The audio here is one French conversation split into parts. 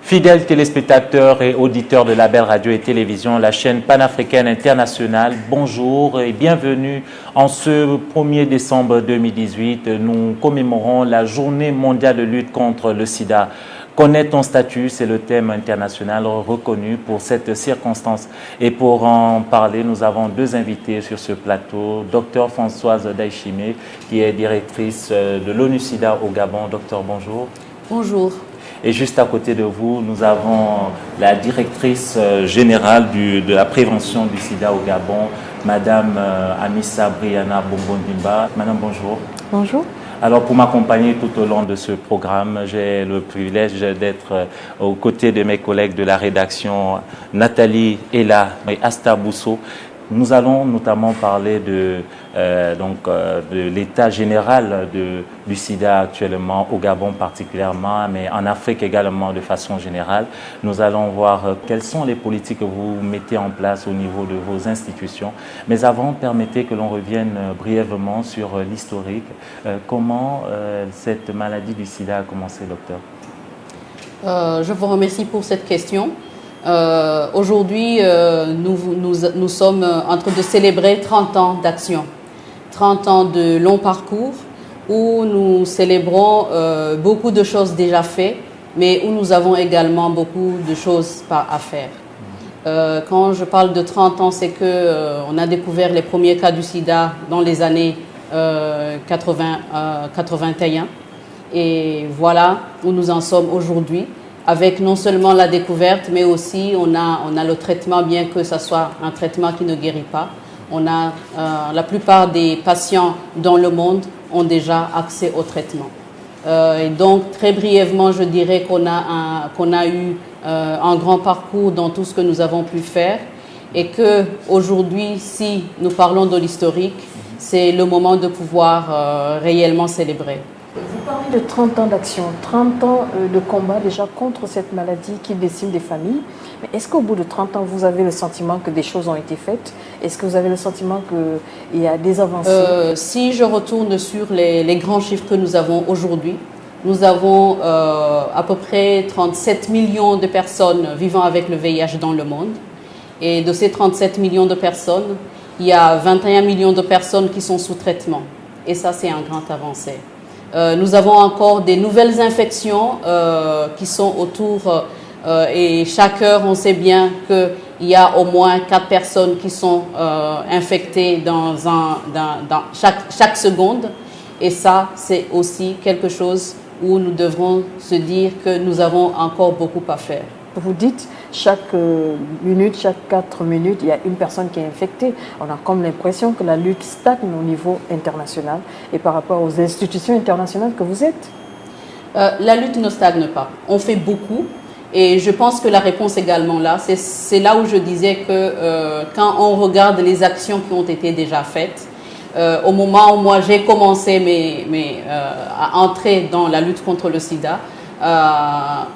Fidèles téléspectateurs et auditeurs de la Belle Radio et Télévision, la chaîne panafricaine internationale, bonjour et bienvenue. En ce 1er décembre 2018, nous commémorons la journée mondiale de lutte contre le sida. Connaître ton statut, c'est le thème international reconnu pour cette circonstance. Et pour en parler, nous avons deux invités sur ce plateau. Docteur Françoise Daïchimé, qui est directrice de l'ONU-SIDA au Gabon. Docteur, bonjour. Bonjour. Et juste à côté de vous, nous avons la directrice générale de la prévention du sida au Gabon, Madame Amissa Briana Bombondimba. Madame, bonjour. Bonjour. Alors, pour m'accompagner tout au long de ce programme, j'ai le privilège d'être aux côtés de mes collègues de la rédaction, Nathalie Ella et Asta Bousso. Nous allons notamment parler de l'état général du sida actuellement, au Gabon particulièrement, mais en Afrique également de façon générale. Nous allons voir quelles sont les politiques que vous mettez en place au niveau de vos institutions. Mais avant, permettez que l'on revienne brièvement sur l'historique. Comment cette maladie du sida a commencé, docteur? Je vous remercie pour cette question. Aujourd'hui, nous sommes en train de célébrer 30 ans d'action, 30 ans de long parcours où nous célébrons beaucoup de choses déjà faites, mais où nous avons également beaucoup de choses à faire. Quand je parle de 30 ans, c'est qu'on a découvert les premiers cas du sida dans les années 81. Et voilà où nous en sommes aujourd'hui, avec non seulement la découverte, mais aussi on a le traitement, bien que ce soit un traitement qui ne guérit pas. La plupart des patients dans le monde ont déjà accès au traitement. Et donc, très brièvement, je dirais qu'on a eu un grand parcours dans tout ce que nous avons pu faire et qu'aujourd'hui, si nous parlons de l'historique, c'est le moment de pouvoir réellement célébrer. Vous parlez de 30 ans d'action, 30 ans de combat déjà contre cette maladie qui décime des familles. Mais est-ce qu'au bout de 30 ans, vous avez le sentiment que des choses ont été faites? Est-ce que vous avez le sentiment qu'il y a des avancées? Si je retourne sur les grands chiffres que nous avons aujourd'hui, nous avons à peu près 37 millions de personnes vivant avec le VIH dans le monde. Et de ces 37 millions de personnes, il y a 21 millions de personnes qui sont sous traitement. Et ça, c'est un grand avancé. Nous avons encore des nouvelles infections qui sont autour et chaque heure, on sait bien qu'il y a au moins 4 personnes qui sont infectées dans chaque seconde. Et ça, c'est aussi quelque chose où nous devrons se dire que nous avons encore beaucoup à faire. Vous dites, chaque minute, chaque 4 minutes, il y a une personne qui est infectée. On a comme l'impression que la lutte stagne au niveau international et par rapport aux institutions internationales que vous êtes. La lutte ne stagne pas. On fait beaucoup et je pense que la réponse également là, c'est là où je disais que quand on regarde les actions qui ont été déjà faites, au moment où moi j'ai commencé à entrer dans la lutte contre le sida,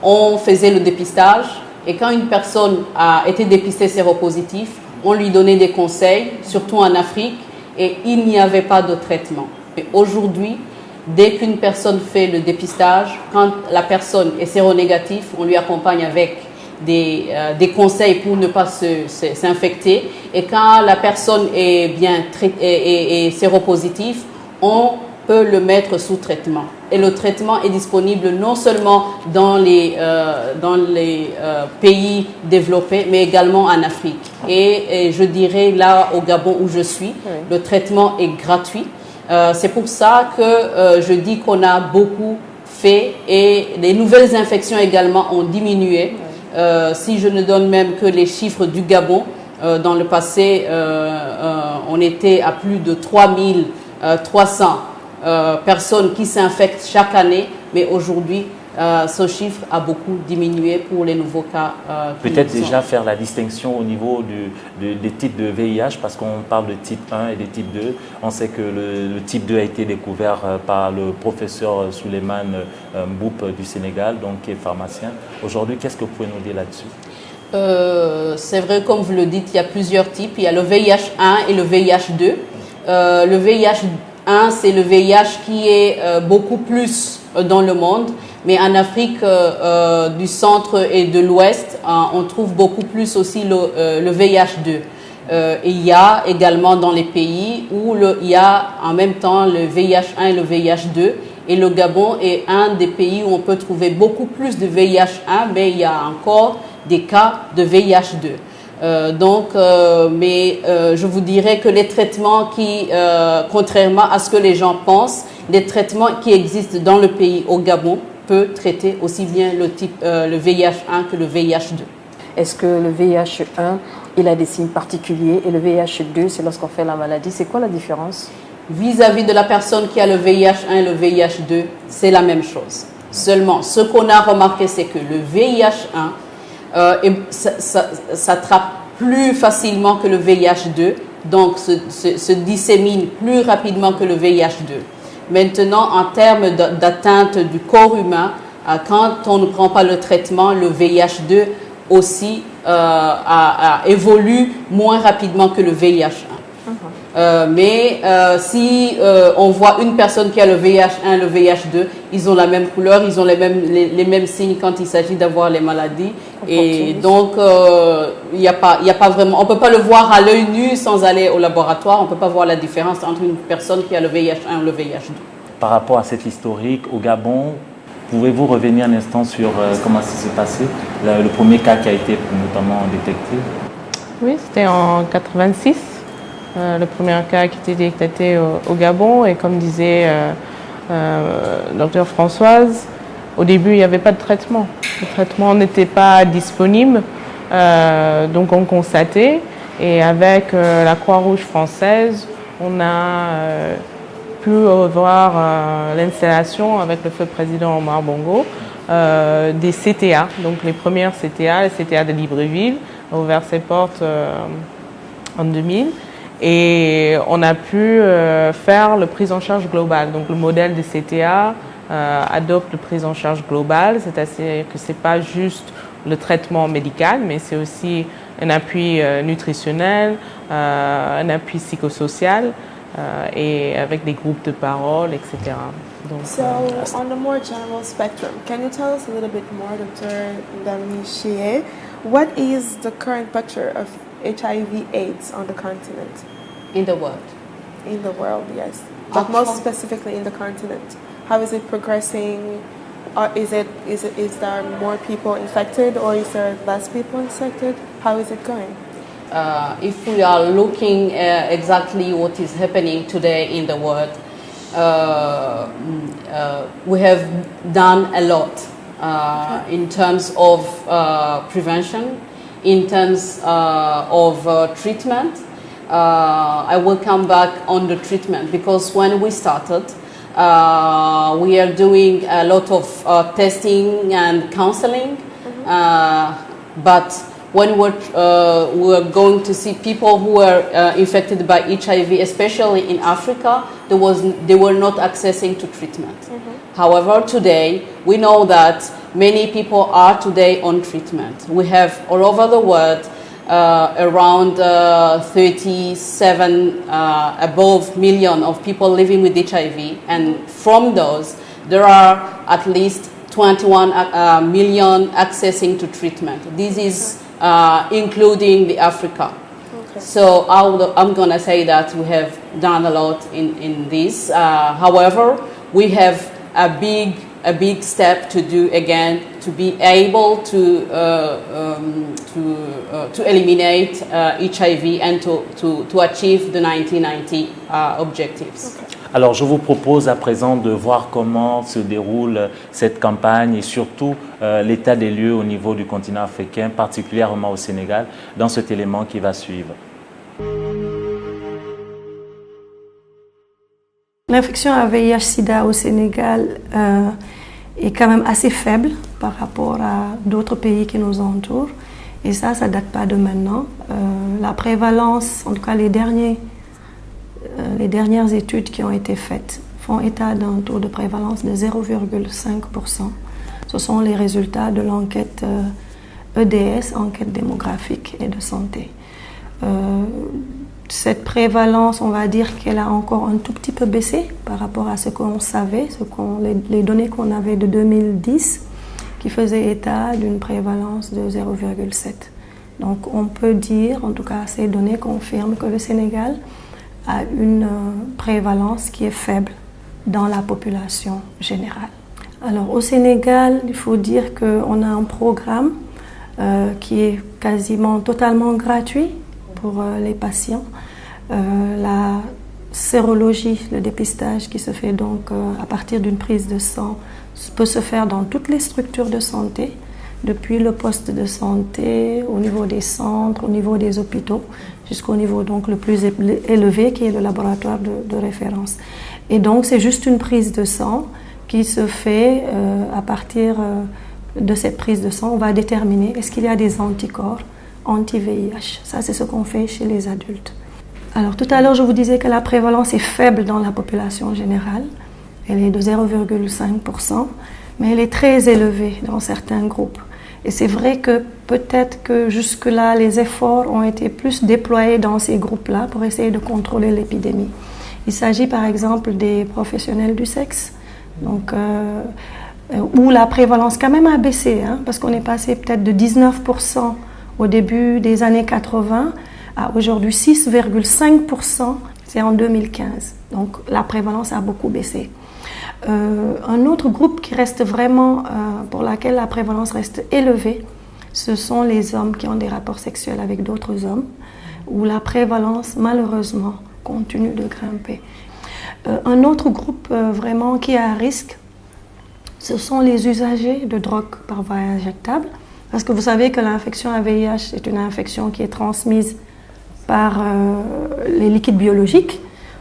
on faisait le dépistage et quand une personne a été dépistée séropositive, on lui donnait des conseils, surtout en Afrique, et il n'y avait pas de traitement. Aujourd'hui, dès qu'une personne fait le dépistage, quand la personne est séronégative, on lui accompagne avec des conseils pour ne pas s'infecter. Et quand la personne est bien est séropositive, on peut le mettre sous traitement. Et le traitement est disponible non seulement dans les pays développés, mais également en Afrique. Et je dirais là au Gabon où je suis, le traitement est gratuit. C'est pour ça que je dis qu'on a beaucoup fait et les nouvelles infections également ont diminué. Si je ne donne même que les chiffres du Gabon, dans le passé, on était à plus de 3300 personnes qui s'infectent chaque année, mais aujourd'hui, ce chiffre a beaucoup diminué pour les nouveaux cas. Peut-être déjà faire la distinction au niveau des types de VIH, parce qu'on parle de type 1 et de type 2. On sait que le type 2 a été découvert par le professeur Souleymane Mboup du Sénégal, donc qui est pharmacien. Aujourd'hui, qu'est-ce que vous pouvez nous dire là-dessus? C'est vrai, comme vous le dites, il y a plusieurs types. Il y a le VIH1 et le VIH2. Le VIH1, c'est le VIH qui est beaucoup plus dans le monde. Mais en Afrique du centre et de l'ouest, on trouve beaucoup plus aussi le VIH2. Il y a également dans les pays où il y a en même temps le VIH1 et le VIH2. Et le Gabon est un des pays où on peut trouver beaucoup plus de VIH1, mais il y a encore des cas de VIH2. Je vous dirais que les traitements contrairement à ce que les gens pensent, les traitements qui existent dans le pays au Gabon peuvent traiter aussi bien le VIH1 que le VIH2. Est-ce que le VIH1, il a des signes particuliers et le VIH2, c'est lorsqu'on fait la maladie? C'est quoi la différence? Vis-à-vis de la personne qui a le VIH1 et le VIH2, c'est la même chose. Seulement, ce qu'on a remarqué, c'est que le VIH1 s'attrape plus facilement que le VIH2, donc se dissémine plus rapidement que le VIH2. Maintenant, en termes d'atteinte du corps humain, quand on ne prend pas le traitement, le VIH2 aussi évolue moins rapidement que le VIH1. Si on voit une personne qui a le VIH1 et le VIH2, ils ont la même couleur, ils ont les mêmes signes quand il s'agit d'avoir les maladies. Et donc, il n'y a pas vraiment, on ne peut pas le voir à l'œil nu sans aller au laboratoire. On ne peut pas voir la différence entre une personne qui a le VIH1 et le VIH2. Par rapport à cet historique au Gabon, pouvez-vous revenir un instant sur comment ça s'est passé, le premier cas qui a été notamment détecté? Oui, c'était en 86. Le premier cas qui était détecté au Gabon, et comme disait Dr Françoise, au début il n'y avait pas de traitement. Le traitement n'était pas disponible, donc on constatait, et avec la Croix-Rouge française, on a pu voir l'installation avec le feu président Omar Bongo des CTA, donc les premières CTA, les CTA de Libreville, ont ouvert ses portes en 2000. Et on a pu faire le prise en charge globale. Donc le modèle des CTA adopte le prise en charge globale, c'est-à-dire que ce n'est pas juste le traitement médical, mais c'est aussi un appui nutritionnel, un appui psychosocial, et avec des groupes de parole, etc. Donc, so, on a more general spectrum, can you tell us a little bit more, Dr. Ndamishie, what is the current picture of HIV/AIDS on the continent? In the world. In the world, yes. But most specifically in the continent. How is it progressing? Is there more people infected, or is there less people infected? How is it going? If we are looking exactly what is happening today in the world, we have done a lot in terms of prevention, in terms of treatment. I will come back on the treatment, because when we started, we are doing a lot of testing and counseling, but when we're going to see people who were infected by HIV, especially in Africa, they were not accessing to treatment. However, today, we know that many people are today on treatment. We have all over the world around 37 above million of people living with HIV, and from those, there are at least 21 million accessing to treatment. This is including the Africa. Okay. So I'm going to say that we have done a lot in this. However, we have a big step to do again to be able to eliminate HIV and to achieve the 1990 objectives. Okay. Alors, je vous propose à présent de voir comment se déroule cette campagne et surtout l'état des lieux au niveau du continent africain, particulièrement au Sénégal, dans cet élément qui va suivre. L'infection à VIH/SIDA au Sénégal est quand même assez faible par rapport à d'autres pays qui nous entourent. Et ça date pas de maintenant. La prévalence, en tout cas les dernières études qui ont été faites, font état d'un taux de prévalence de 0,5%. Ce sont les résultats de l'enquête EDS, enquête démographique et de santé. cette prévalence, on va dire qu'elle a encore un tout petit peu baissé par rapport à ce qu'on savait, les données qu'on avait de 2010, qui faisaient état d'une prévalence de 0,7. Donc on peut dire, en tout cas ces données confirment que le Sénégal a une prévalence qui est faible dans la population générale. Alors au Sénégal, il faut dire qu'on a un programme qui est quasiment totalement gratuit pour les patients. La sérologie, le dépistage qui se fait donc à partir d'une prise de sang peut se faire dans toutes les structures de santé, depuis le poste de santé, au niveau des centres, au niveau des hôpitaux, jusqu'au niveau donc le plus élevé qui est le laboratoire de référence. Et donc c'est juste une prise de sang qui se fait à partir de cette prise de sang. On va déterminer est-ce qu'il y a des anticorps anti-VIH. Ça c'est ce qu'on fait chez les adultes. Alors tout à l'heure je vous disais que la prévalence est faible dans la population générale. Elle est de 0,5%, mais elle est très élevée dans certains groupes. Et c'est vrai que peut-être que jusque-là, les efforts ont été plus déployés dans ces groupes-là pour essayer de contrôler l'épidémie. Il s'agit par exemple des professionnels du sexe, donc, où la prévalence quand même a baissé, hein, parce qu'on est passé peut-être de 19% au début des années 80 à aujourd'hui 6,5%, c'est en 2015. Donc la prévalence a beaucoup baissé. Un autre groupe qui reste vraiment, pour laquelle la prévalence reste élevée, ce sont les hommes qui ont des rapports sexuels avec d'autres hommes, où la prévalence malheureusement continue de grimper. Un autre groupe vraiment qui est à risque, ce sont les usagers de drogue par voie injectable, parce que vous savez que l'infection à VIH est une infection qui est transmise par les liquides biologiques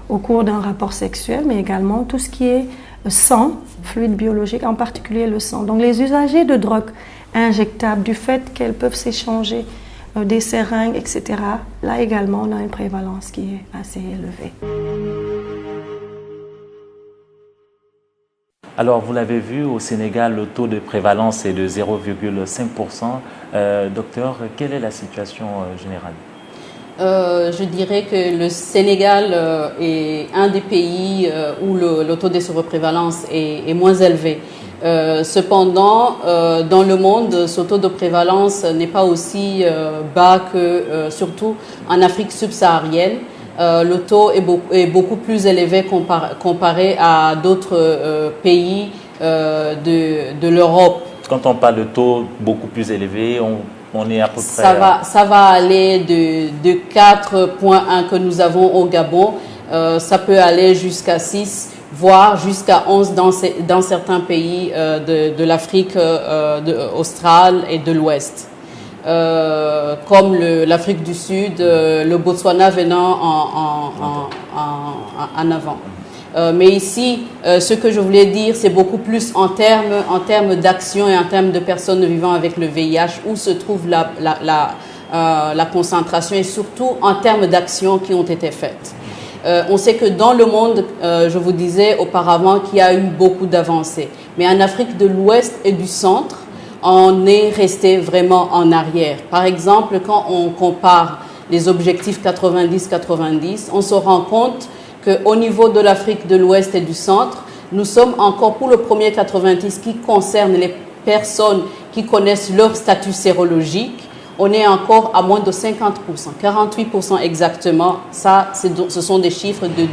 au cours d'un rapport sexuel, mais également tout ce qui est sang, fluide biologique, en particulier le sang. Donc les usagers de drogue injectables, du fait qu'elles peuvent s'échanger des seringues, etc., là également on a une prévalence qui est assez élevée. Alors vous l'avez vu, au Sénégal, le taux de prévalence est de 0,5%. Docteur, quelle est la situation générale ? Je dirais que le Sénégal est un des pays où le taux de surprévalence est moins élevé. Cependant, dans le monde, ce taux de prévalence n'est pas aussi bas que, surtout en Afrique subsaharienne. Le taux est beaucoup plus élevé comparé à d'autres pays de l'Europe. Quand on parle de taux beaucoup plus élevé, on est à peu près... Ça va aller de 4,1 que nous avons au Gabon, ça peut aller jusqu'à 6, voire jusqu'à 11 dans certains pays de l'Afrique australe et de l'Ouest. Comme l'Afrique du Sud, le Botswana venant en avant. Mais ici, ce que je voulais dire, c'est beaucoup plus en termes d'action et en termes de personnes vivant avec le VIH, où se trouve la concentration, et surtout en termes d'actions qui ont été faites. On sait que dans le monde, je vous disais auparavant qu'il y a eu beaucoup d'avancées. Mais en Afrique de l'Ouest et du Centre, on est resté vraiment en arrière. Par exemple, quand on compare les objectifs 90-90, on se rend compte qu'au niveau de l'Afrique de l'Ouest et du Centre, nous sommes encore pour le premier 90 qui concerne les personnes qui connaissent leur statut sérologique. On est encore à moins de 50%, 48% exactement. Ça, ce sont des chiffres de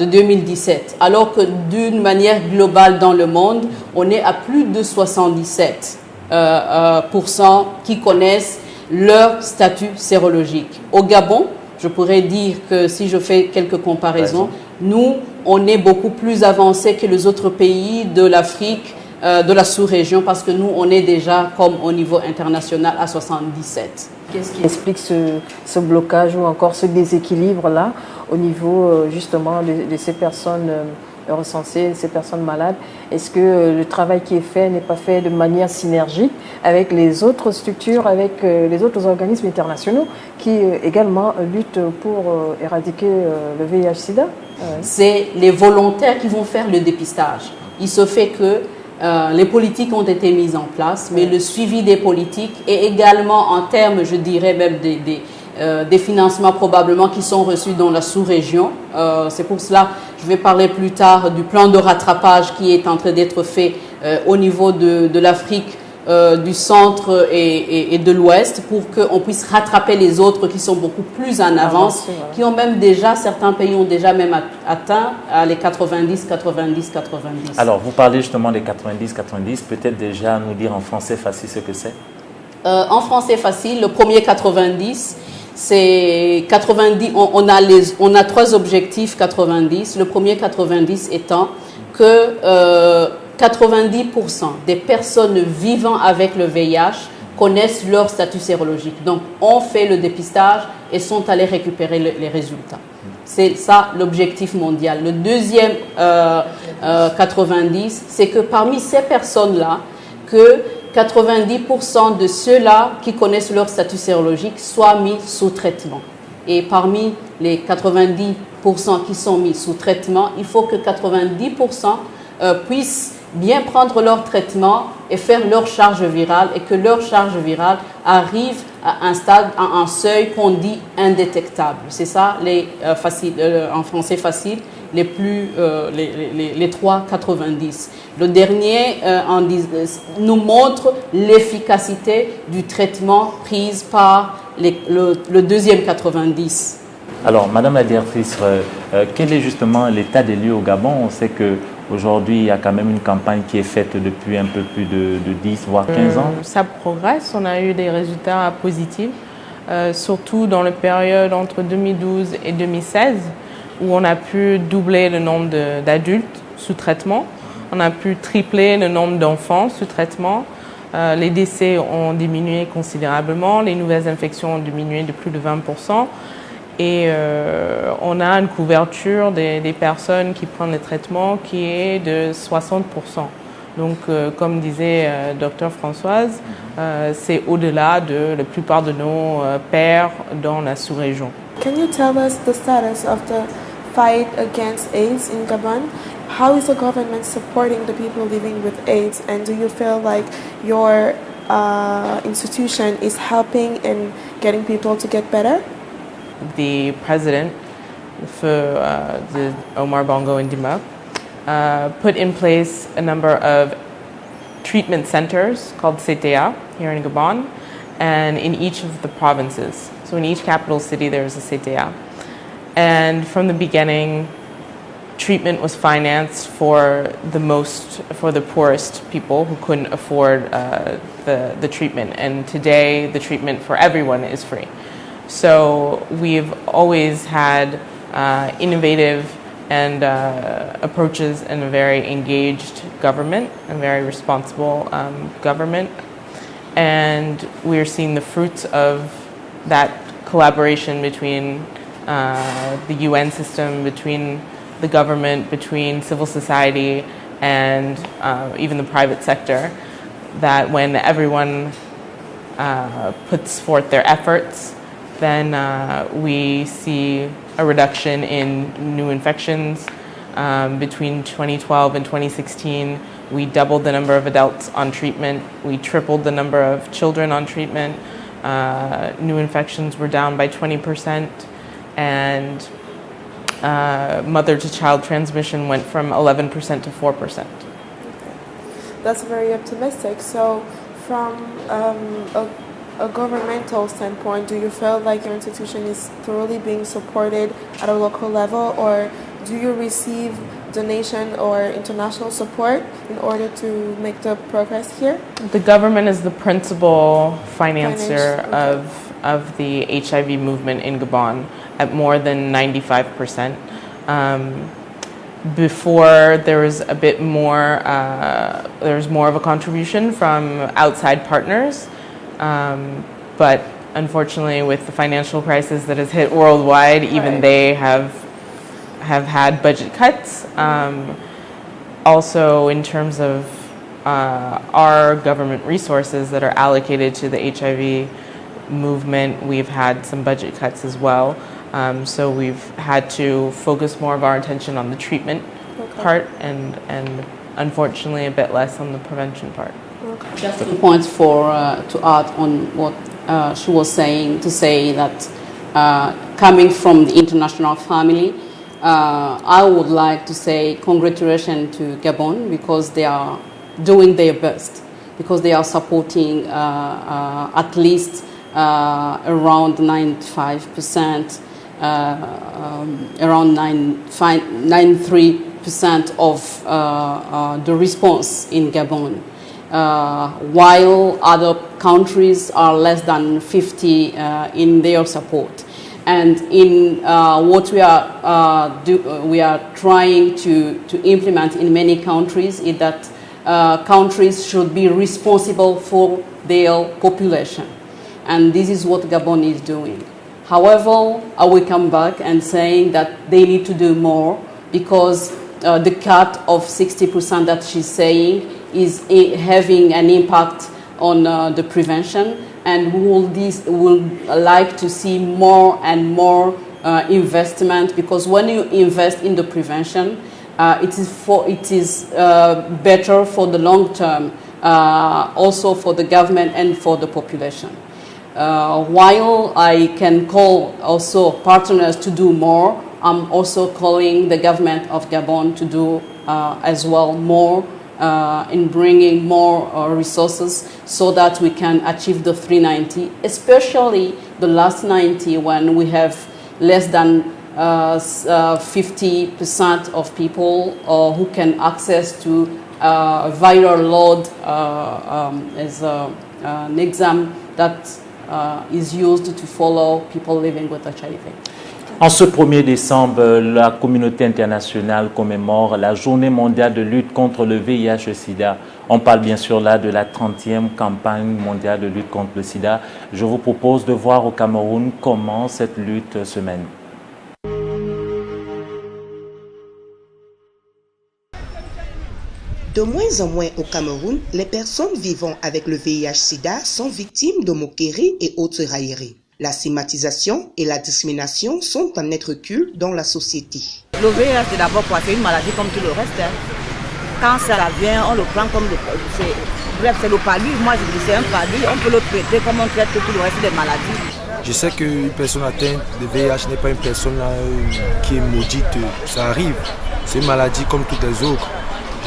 2017. Alors que d'une manière globale dans le monde, on est à plus de 77% qui connaissent leur statut sérologique. Au Gabon, je pourrais dire que si je fais quelques comparaisons, nous, on est beaucoup plus avancé que les autres pays de l'Afrique, de la sous-région, parce que nous, on est déjà comme au niveau international à 77. Qu'est-ce qui explique ce blocage ou encore ce déséquilibre-là au niveau justement de ces personnes recensées, ces personnes malades? Est-ce que le travail qui est fait n'est pas fait de manière synergique avec les autres structures, avec les autres organismes internationaux qui également luttent pour éradiquer le VIH-Sida? C'est les volontaires qui vont faire le dépistage. Il se fait que les politiques ont été mises en place, mais le suivi des politiques et également en termes, je dirais même, des financements probablement qui sont reçus dans la sous-région. C'est pour cela que je vais parler plus tard du plan de rattrapage qui est en train d'être fait au niveau de l'Afrique du centre et de l'ouest pour qu'on puisse rattraper les autres qui sont beaucoup plus en avance, voilà. Qui ont même déjà, certains pays ont déjà même atteint les 90. Alors, vous parlez justement des 90, peut-être déjà nous dire en français facile ce que c'est? En français facile, le premier 90, c'est 90, on a 3 objectifs 90. Le premier 90 étant que 90% des personnes vivant avec le VIH connaissent leur statut sérologique. Donc, on fait le dépistage et sont allés récupérer les résultats. C'est ça l'objectif mondial. Le deuxième 90, c'est que parmi ces personnes-là, que 90% de ceux-là qui connaissent leur statut sérologique soient mis sous traitement. Et parmi les 90% qui sont mis sous traitement, il faut que 90% puissent bien prendre leur traitement et faire leur charge virale et que leur charge virale arrive à un stade, à un seuil qu'on dit indétectable. C'est ça, en français facile, les 3,90. Le dernier nous montre l'efficacité du traitement prise par le deuxième 90. Alors, Madame la directrice, quel est justement l'état des lieux au Gabon? On sait qu'aujourd'hui, il y a quand même une campagne qui est faite depuis un peu plus de 10 voire 15 ans. Ça progresse, on a eu des résultats positifs, surtout dans la période entre 2012 et 2016, où on a pu doubler le nombre d'adultes sous traitement, on a pu tripler le nombre d'enfants sous traitement, les décès ont diminué considérablement, les nouvelles infections ont diminué de plus de 20%. Et on a une couverture des personnes qui prennent le traitement qui est de 60%. Donc, comme disait Dr Françoise, c'est au-delà de la plupart de nos pairs dans la sous-région. Can you tell us the status of the fight against AIDS in Gabon? How is the government supporting the people living with AIDS? And do you feel like your institution is helping in getting people to get better? The president for the Omar Bongo Ndima put in place a number of treatment centers called CTA here in Gabon and in each of the provinces. So in each capital city there's a CTA. And from the beginning, treatment was financed for the poorest people who couldn't afford the treatment. And today the treatment for everyone is free. So we've always had innovative and approaches in a very engaged government, a very responsible government. And we're seeing the fruits of that collaboration between the UN system, between the government, between civil society, and even the private sector, that when everyone puts forth their efforts, then we see a reduction in new infections. Between 2012 and 2016, we doubled the number of adults on treatment. We tripled the number of children on treatment. New infections were down by 20%, and mother-to-child transmission went from 11% to 4%. Okay. That's very optimistic. So from a governmental standpoint, do you feel like your institution is thoroughly being supported at a local level, or do you receive donation or international support in order to make the progress here? The government is the principal financier Okay. of the HIV movement in Gabon at more than 95%. Before there was a bit more, there was more of a contribution from outside partners. But unfortunately, with the financial crisis that has hit worldwide, even they have had budget cuts. Also, in terms of our government resources that are allocated to the HIV movement, we've had some budget cuts as well. So we've had to focus more of our attention on the treatment part and unfortunately a bit less on the prevention part. Just 2 points to add on what she was saying, to say that coming from the international family, I would like to say congratulations to Gabon because they are doing their best, because they are supporting at least around 95%, around 93% of the response in Gabon, while other countries are less than 50 in their support. And in what we are trying to implement in many countries is that countries should be responsible for their population. And this is what Gabon is doing. However, I will come back and saying that they need to do more because the cut of 60% that she's saying is having an impact on the prevention, and we will like to see more and more investment, because when you invest in the prevention, it is better for the long term, also for the government and for the population. While I can call also partners to do more, I'm also calling the government of Gabon to do as well more in bringing more resources so that we can achieve the 390, especially the last 90 when we have less than 50% of people who can access to viral load as an exam that is used to follow people living with HIV. En ce 1er décembre, la communauté internationale commémore la Journée mondiale de lutte contre le VIH-Sida. On parle bien sûr là de la 30e campagne mondiale de lutte contre le sida. Je vous propose de voir au Cameroun comment cette lutte se mène. De moins en moins au Cameroun, les personnes vivant avec le VIH-Sida sont victimes de moqueries et autres railleries. La stigmatisation et la discrimination sont en net recul dans la société. Le VIH, c'est d'abord quoi? C'est une maladie comme tout le reste. Hein. Quand ça vient, on le prend comme bref, c'est le palud. Moi, je dis c'est un palud. On peut le traiter comme on traite tout le reste des maladies. Je sais qu'une personne atteinte de VIH n'est pas une personne qui est maudite. Ça arrive. C'est une maladie comme toutes les autres.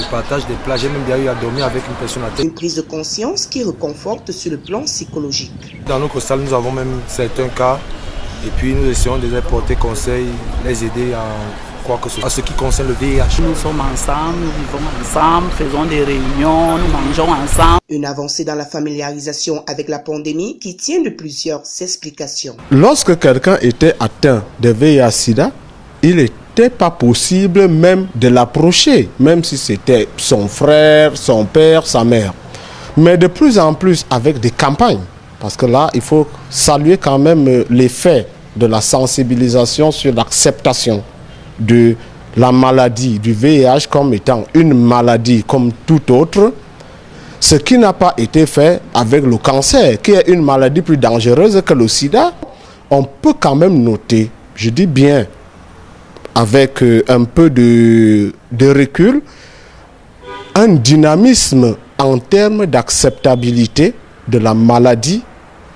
Je partage des plats, j'ai même déjà eu à dormir avec une personne atteinte. Une prise de conscience qui reconforte sur le plan psychologique. Dans notre salle, nous avons même certains cas et puis nous essayons de les porter conseil, les aider en quoi que ce soit. En ce qui concerne le VIH. Nous sommes ensemble, nous vivons ensemble, faisons des réunions, nous mangeons ensemble. Une avancée dans la familiarisation avec la pandémie qui tient de plusieurs explications. Lorsque quelqu'un était atteint de VIH-Sida, il n'était pas possible même de l'approcher, même si c'était son frère, son père, sa mère. Mais de plus en plus avec des campagnes, parce que là, il faut saluer quand même l'effet de la sensibilisation sur l'acceptation de la maladie du VIH comme étant une maladie comme toute autre, ce qui n'a pas été fait avec le cancer, qui est une maladie plus dangereuse que le sida. On peut quand même noter, je dis bien, avec un peu de recul, un dynamisme en termes d'acceptabilité de la maladie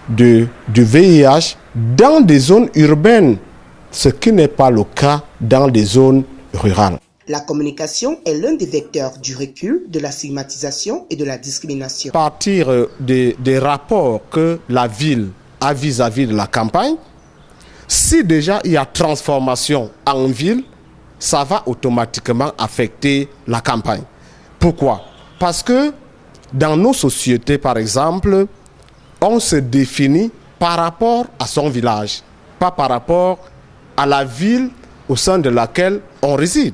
du VIH dans des zones urbaines, ce qui n'est pas le cas dans des zones rurales. La communication est l'un des vecteurs du recul, de la stigmatisation et de la discrimination. À partir des rapports que la ville a vis-à-vis de la campagne, si déjà il y a transformation en ville, ça va automatiquement affecter la campagne. Pourquoi? Parce que dans nos sociétés, par exemple, on se définit par rapport à son village, pas par rapport à la ville au sein de laquelle on réside.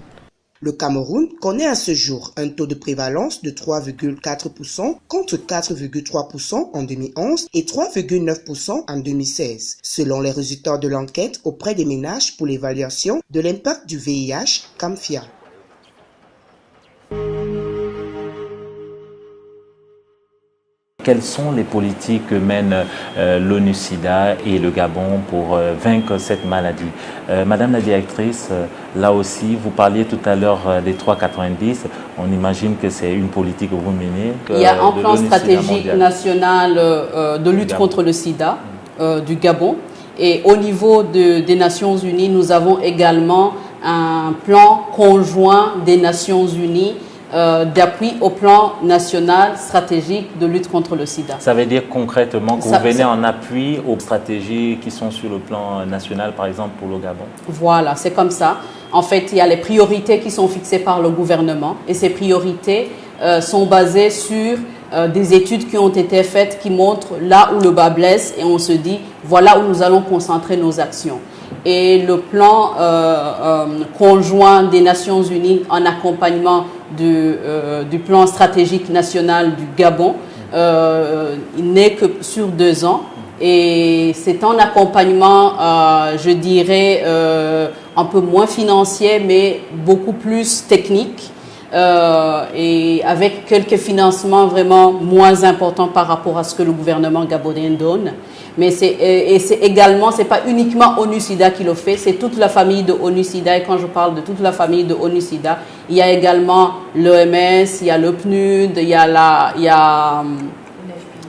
Le Cameroun connaît à ce jour un taux de prévalence de 3,4% contre 4,3% en 2011 et 3,9% en 2016, selon les résultats de l'enquête auprès des ménages pour l'évaluation de l'impact du VIH, CAMFIA. Quelles sont les politiques que mènent l'ONU-SIDA et le Gabon pour vaincre cette maladie? Madame la directrice, là aussi, vous parliez tout à l'heure des 3,90. On imagine que c'est une politique que vous menez. Il y a un plan stratégique national de lutte contre le sida du Gabon. Et au niveau des Nations Unies, nous avons également un plan conjoint des Nations Unies d'appui au plan national stratégique de lutte contre le sida. Ça veut dire concrètement que vous venez en appui aux stratégies qui sont sur le plan national, par exemple pour le Gabon? Voilà, c'est comme ça. En fait, il y a les priorités qui sont fixées par le gouvernement et ces priorités sont basées sur des études qui ont été faites qui montrent là où le bas blesse et on se dit voilà où nous allons concentrer nos actions. Et le plan conjoint des Nations Unies en accompagnement du plan stratégique national du Gabon n'est que sur 2 ans. Et c'est un accompagnement, je dirais, un peu moins financier, mais beaucoup plus technique. Et avec quelques financements vraiment moins importants par rapport à ce que le gouvernement gabonais donne. Mais c'est également, c'est pas uniquement ONU-SIDA qui le fait, c'est toute la famille de ONU-SIDA. Et quand je parle de toute la famille de ONU-SIDA, il y a également l'OMS, il y a le PNUD, il y a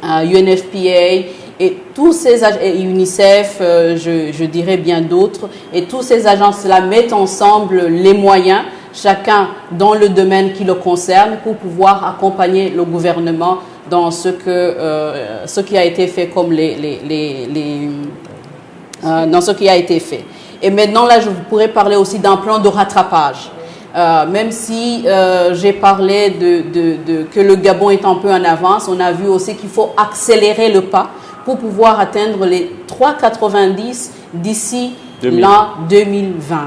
UNFPA et tous ces et UNICEF, je dirais bien d'autres. Et tous ces agences-là mettent ensemble les moyens, chacun dans le domaine qui le concerne, pour pouvoir accompagner le gouvernement dans ce qui a été fait comme dans ce qui a été fait. Et maintenant, là, je pourrais parler aussi d'un plan de rattrapage. Même si j'ai parlé que le Gabon est un peu en avance, on a vu aussi qu'il faut accélérer le pas pour pouvoir atteindre les 3,90 d'ici l'an 2020.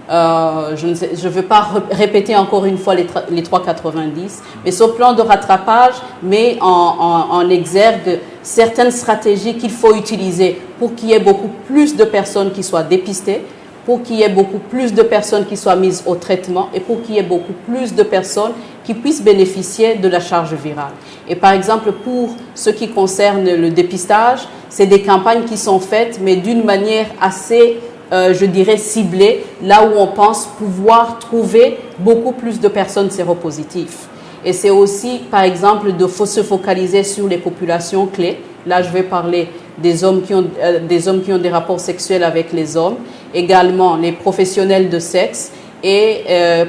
Je ne veux pas répéter encore une fois les 3,90, mais ce plan de rattrapage met en exergue certaines stratégies qu'il faut utiliser pour qu'il y ait beaucoup plus de personnes qui soient dépistées, pour qu'il y ait beaucoup plus de personnes qui soient mises au traitement et pour qu'il y ait beaucoup plus de personnes qui puissent bénéficier de la charge virale. Et par exemple, pour ce qui concerne le dépistage, c'est des campagnes qui sont faites, mais d'une manière assez je dirais ciblé, là où on pense pouvoir trouver beaucoup plus de personnes séropositives. Et c'est aussi, par exemple, de se focaliser sur les populations clés. Là, je vais parler des hommes qui ont des rapports sexuels avec les hommes, également les professionnels de sexe et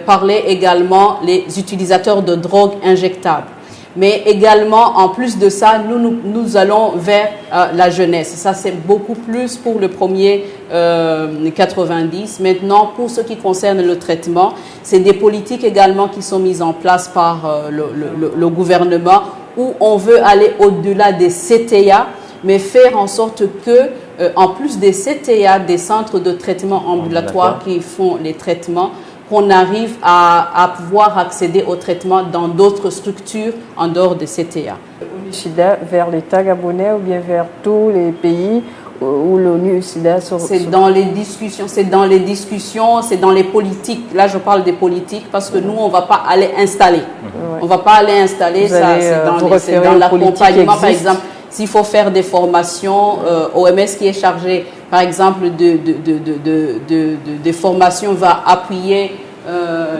parler également les utilisateurs de drogues injectables. Mais également, en plus de ça, nous allons vers la jeunesse. Ça, c'est beaucoup plus pour le premier 90. Maintenant, pour ce qui concerne le traitement, c'est des politiques également qui sont mises en place par le gouvernement où on veut aller au-delà des CTA, mais faire en sorte que, en plus des CTA, des centres de traitement ambulatoires qui font les traitements, qu'on arrive à pouvoir accéder au traitement dans d'autres structures en dehors des CTA. ONU-SIDA vers l'État gabonais ou bien vers tous les pays où l'ONU-SIDA se... C'est dans les discussions, c'est dans les politiques. Là, je parle des politiques parce que nous, on ne va pas aller installer. On ne va pas aller installer, ça, c'est dans l'accompagnement, par exemple. S'il faut faire des formations, OMS qui est chargé, par exemple, des formations, va appuyer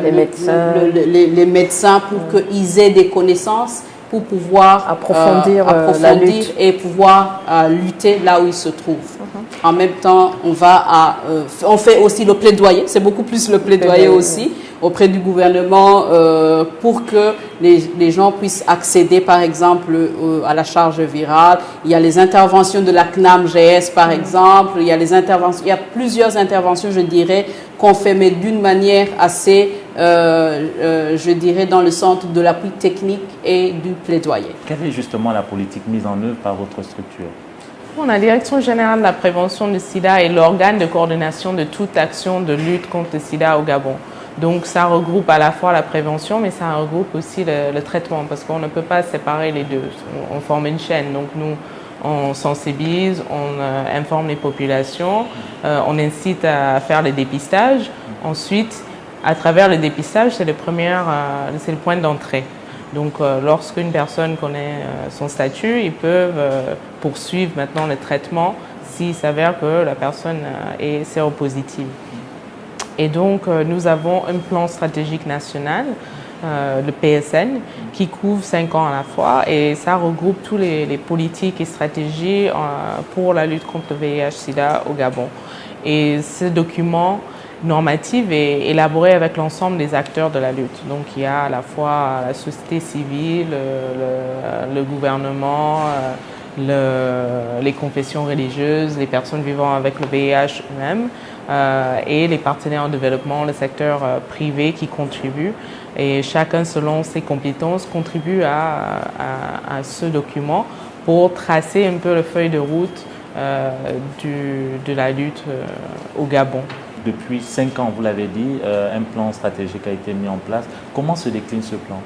les médecins pour qu'ils aient des connaissances pour pouvoir approfondir la lutte et pouvoir lutter là où ils se trouvent. En même temps, on fait aussi le plaidoyer, c'est beaucoup plus le plaidoyer aussi, auprès du gouvernement pour que les gens puissent accéder, par exemple, à la charge virale. Il y a les interventions de la CNAM-GS, par exemple. Il y a plusieurs interventions, je dirais, qu'on fait, mais d'une manière assez, je dirais, dans le centre de l'appui technique et du plaidoyer. Quelle est justement la politique mise en œuvre par votre structure? La Direction générale de la prévention du sida est l'organe de coordination de toute action de lutte contre le sida au Gabon. Donc ça regroupe à la fois la prévention, mais ça regroupe aussi le traitement, parce qu'on ne peut pas séparer les deux. On forme une chaîne, donc nous, on sensibilise, on informe les populations, on incite à faire les dépistages. Ensuite, à travers le dépistage, c'est le point d'entrée. Donc lorsqu'une personne connaît son statut, ils peuvent poursuivre maintenant le traitement s'il s'avère que la personne est séropositive. Et donc, nous avons un plan stratégique national le PSN, qui couvre 5 ans à la fois, et ça regroupe tous les politiques et stratégies pour la lutte contre le VIH/SIDA au Gabon. Et ce document normatif est élaboré avec l'ensemble des acteurs de la lutte. Donc il y a à la fois la société civile, le gouvernement, les confessions religieuses, les personnes vivant avec le VIH eux-mêmes, et les partenaires en développement, le secteur privé qui contribuent. Et chacun, selon ses compétences, contribue à ce document pour tracer un peu la feuille de route de la lutte au Gabon. Depuis 5 ans, vous l'avez dit, un plan stratégique a été mis en place. Comment se décline ce plan?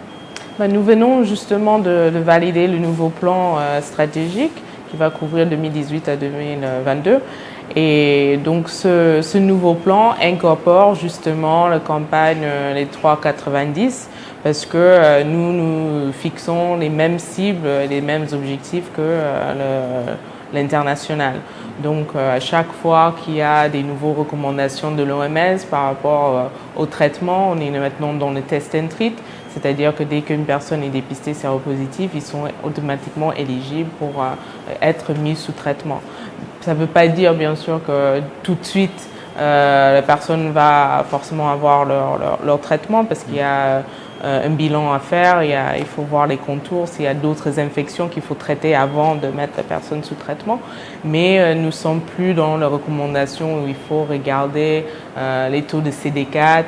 Nous venons justement de valider le nouveau plan stratégique qui va couvrir 2018 à 2022. Et donc ce nouveau plan incorpore justement la campagne les 3,90 parce que nous fixons les mêmes cibles et les mêmes objectifs que l'international. Donc à chaque fois qu'il y a des nouvelles recommandations de l'OMS par rapport au traitement, on est maintenant dans le test and treat, c'est-à-dire que dès qu'une personne est dépistée séropositive, ils sont automatiquement éligibles pour être mis sous traitement. Ça ne veut pas dire bien sûr que tout de suite la personne va forcément avoir leur traitement parce qu'il y a un bilan à faire, il faut voir les contours, s'il y a d'autres infections qu'il faut traiter avant de mettre la personne sous traitement. Mais nous ne sommes plus dans la recommandation où il faut regarder les taux de CD4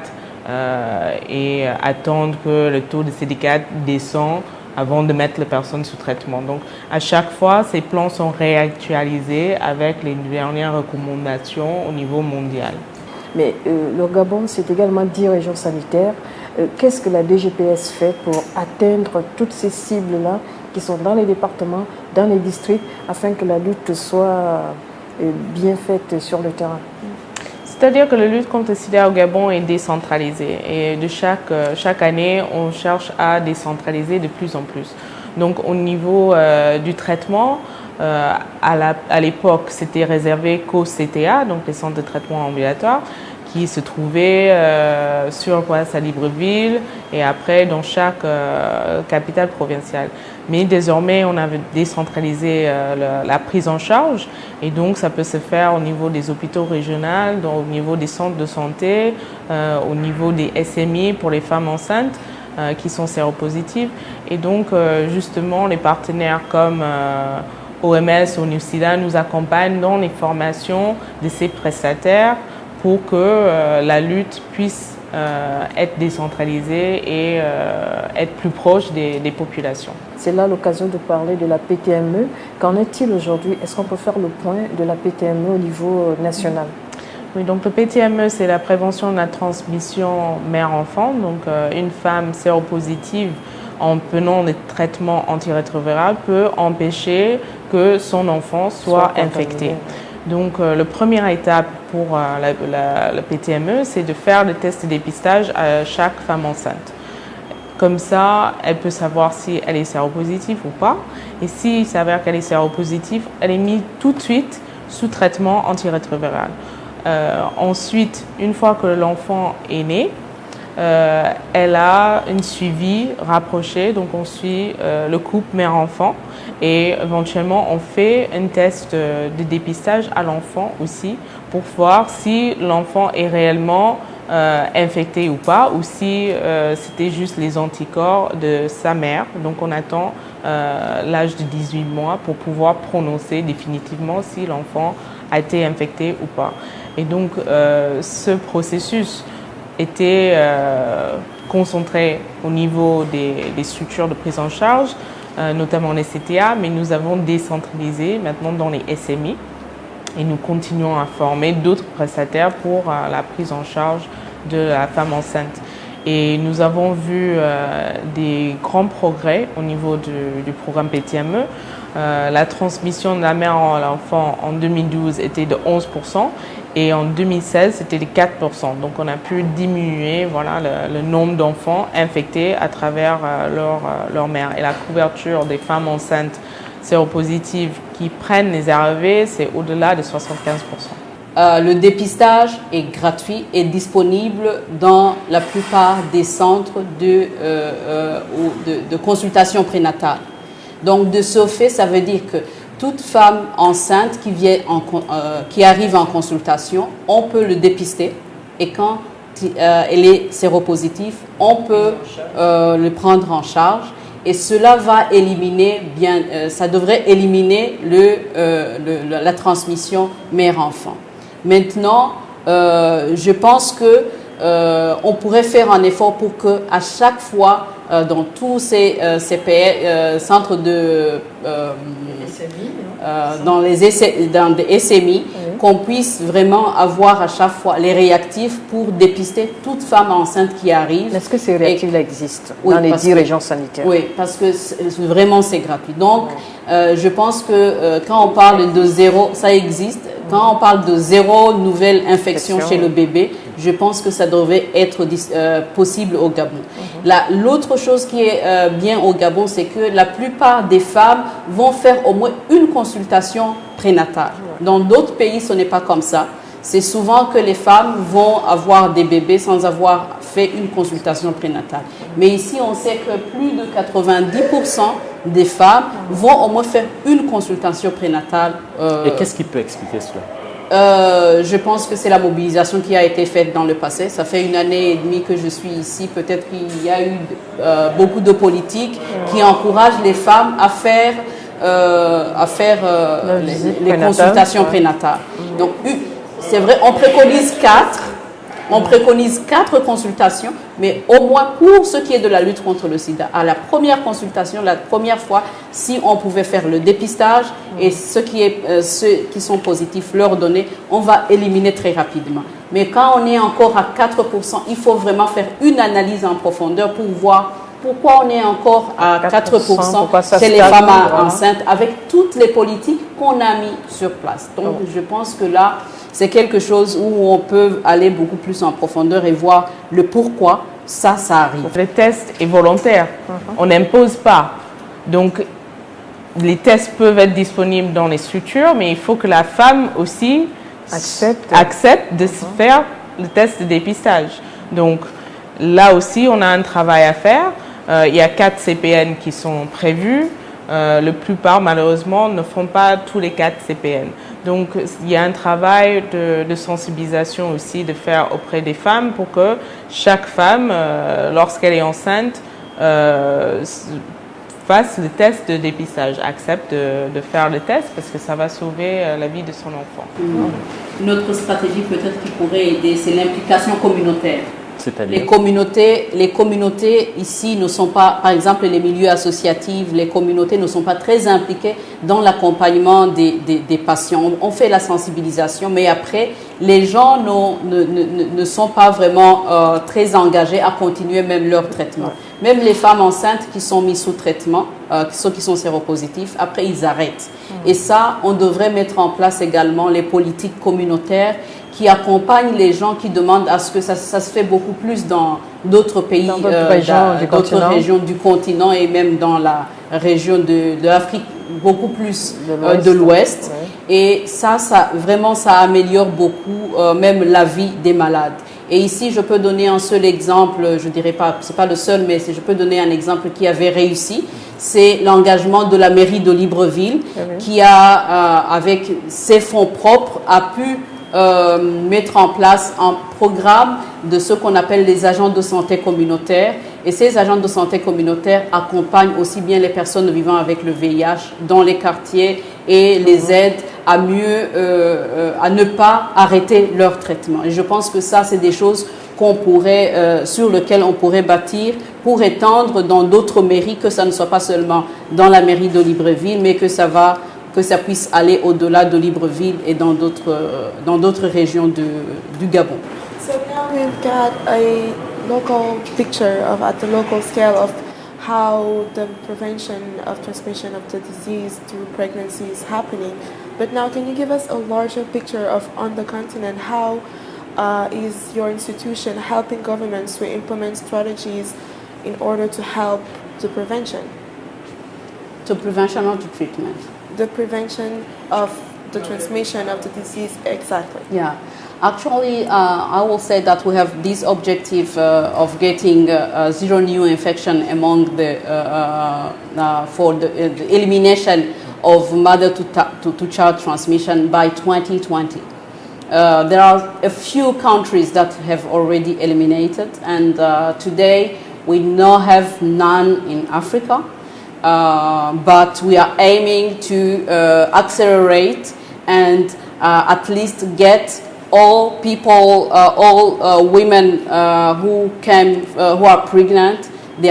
et attendre que le taux de CD4 descend avant de mettre la personne sous traitement. Donc à chaque fois, ces plans sont réactualisés avec les dernières recommandations au niveau mondial. Mais le Gabon, c'est également 10 régions sanitaires. Qu'est-ce que la DGPS fait pour atteindre toutes ces cibles-là qui sont dans les départements, dans les districts, afin que la lutte soit bien faite sur le terrain? C'est-à-dire que la lutte contre le sida au Gabon est décentralisée et de chaque année, on cherche à décentraliser de plus en plus. Donc au niveau du traitement, à l'époque, c'était réservé qu'aux CTA, donc les centres de traitement ambulatoires, qui se trouvaient sur Place à Libreville et après dans chaque capitale provinciale. Mais désormais, on avait décentralisé la prise en charge et donc ça peut se faire au niveau des hôpitaux régionaux, au niveau des centres de santé, au niveau des SMI pour les femmes enceintes qui sont séropositives. Et donc justement, les partenaires comme OMS ou NUSIDA nous accompagnent dans les formations de ces prestataires pour que la lutte puisse être décentralisée et être plus proche des populations. C'est là l'occasion de parler de la PTME. Qu'en est-il aujourd'hui? Est-ce qu'on peut faire le point de la PTME au niveau national? Oui, donc le PTME, c'est la prévention de la transmission mère-enfant. Donc une femme séropositive en prenant des traitements antirétroviraux peut empêcher que son enfant soit infecté. Donc la première étape pour la PTME, c'est de faire le test de dépistage à chaque femme enceinte. Comme ça, elle peut savoir si elle est séropositive ou pas. Et s'il s'avère qu'elle est séropositive, elle est mise tout de suite sous traitement antirétroviral. Ensuite, une fois que l'enfant est né, elle a un suivi rapproché, donc on suit le couple mère-enfant et éventuellement on fait un test de dépistage à l'enfant aussi pour voir si l'enfant est réellement infecté ou pas ou si c'était juste les anticorps de sa mère. Donc on attend l'âge de 18 mois pour pouvoir prononcer définitivement si l'enfant a été infecté ou pas. Et donc ce processus était concentré au niveau des structures de prise en charge, notamment les CTA, mais nous avons décentralisé maintenant dans les SMI et nous continuons à former d'autres prestataires pour la prise en charge de la femme enceinte. Et nous avons vu des grands progrès au niveau du programme PTME. La transmission de la mère à l'enfant en 2012 était de 11%. Et en 2016, c'était de 4%. Donc on a pu diminuer le nombre d'enfants infectés à travers leur mère. Et la couverture des femmes enceintes séropositives qui prennent les ARV, c'est au-delà de 75%. Le dépistage est gratuit et disponible dans la plupart des centres de consultation prénatale. Donc, de ce fait, ça veut dire que toute femme enceinte qui arrive en consultation, on peut le dépister et quand elle est séropositive, on peut le prendre en charge et cela va éliminer ça devrait éliminer la transmission mère-enfant. Maintenant, je pense que on pourrait faire un effort pour que à chaque fois dans tous ces centres de dans des SMI, qu'on puisse vraiment avoir à chaque fois les réactifs pour dépister toute femme enceinte qui arrive. Est-ce que ces réactifs existent dans les 10 régions sanitaires? Oui, parce que vraiment c'est gratuit. Donc, je pense que quand on parle de zéro, ça existe. Quand on parle de zéro nouvelle infection chez le bébé, je pense que ça devrait être possible au Gabon. L'autre chose qui est bien au Gabon, c'est que la plupart des femmes vont faire au moins une consultation prénatale. Dans d'autres pays, ce n'est pas comme ça. C'est souvent que les femmes vont avoir des bébés sans avoir fait une consultation prénatale. Mais ici, on sait que plus de 90% des femmes vont au moins faire une consultation prénatale. Et qu'est-ce qui peut expliquer cela? Je pense que c'est la mobilisation qui a été faite dans le passé. Ça fait 1 année et demie que je suis ici. Peut-être qu'il y a eu beaucoup de politiques qui encouragent les femmes à faire les consultations prénatales. Donc, c'est vrai, on préconise 4 consultations, mais au moins pour ce qui est de la lutte contre le sida, à la première consultation, la première fois, si on pouvait faire le dépistage et ceux qui sont positifs, leur donner, on va éliminer très rapidement. Mais quand on est encore à 4%, il faut vraiment faire une analyse en profondeur pour voir pourquoi on est encore à 4% chez les femmes enceintes avec toutes les politiques qu'on a mis sur place. Donc, je pense que là, c'est quelque chose où on peut aller beaucoup plus en profondeur et voir le pourquoi ça arrive. Le test est volontaire. On n'impose pas. Donc, les tests peuvent être disponibles dans les structures, mais il faut que la femme aussi accepte de se faire le test de dépistage. Donc, là aussi, on a un travail à faire. Il y a 4 CPN qui sont prévus. La plupart, malheureusement, ne font pas tous les 4 CPN. Donc, il y a un travail de sensibilisation aussi de faire auprès des femmes pour que chaque femme, lorsqu'elle est enceinte, fasse le test de dépistage, accepte de faire le test parce que ça va sauver la vie de son enfant. Une autre stratégie peut-être qui pourrait aider, c'est l'implication communautaire. C'est-à-dire ? Les communautés ici ne sont pas, par exemple les milieux associatifs, les communautés ne sont pas très impliquées dans l'accompagnement des patients. On fait la sensibilisation, mais après, les gens ne sont pas vraiment très engagés à continuer même leur traitement. Même les femmes enceintes qui sont mises sous traitement, ceux qui sont séropositifs, après ils arrêtent. Et ça, on devrait mettre en place également les politiques communautaires qui accompagnent les gens qui demandent à ce que ça se fait beaucoup plus dans d'autres pays, dans d'autres régions du continent et même dans la région de l'Afrique, beaucoup plus de l'Ouest. Et ça vraiment, ça améliore beaucoup même la vie des malades. Et ici, je peux donner un seul exemple, je dirais pas, c'est pas le seul, mais je peux donner un exemple qui avait réussi. C'est l'engagement de la mairie de Libreville qui a, avec ses fonds propres, a pu mettre en place un programme de ce qu'on appelle les agents de santé communautaires. Et ces agents de santé communautaires accompagnent aussi bien les personnes vivant avec le VIH dans les quartiers et les aident à mieux, à ne pas arrêter leur traitement. Et je pense que ça, c'est des choses qu'on pourrait, sur lesquelles on pourrait bâtir pour étendre dans d'autres mairies, que ça ne soit pas seulement dans la mairie de Libreville, mais que ça puisse aller au-delà de Libreville et dans d'autres régions du Gabon. So now we've got a local picture at the local scale of how the prevention of transmission of the disease through pregnancy is happening. But now can you give us a larger picture of on the continent, how is your institution helping governments to implement strategies in order to help the prevention? The prevention of the treatment. The prevention of the transmission of the disease exactly? Yeah, actually, I will say that we have this objective of getting zero new infection among the for the elimination of mother-to-child transmission by 2020. There are a few countries that have already eliminated, and today we now have none in Africa. But we are aiming to accelerate and at least get all people, all women who are pregnant. They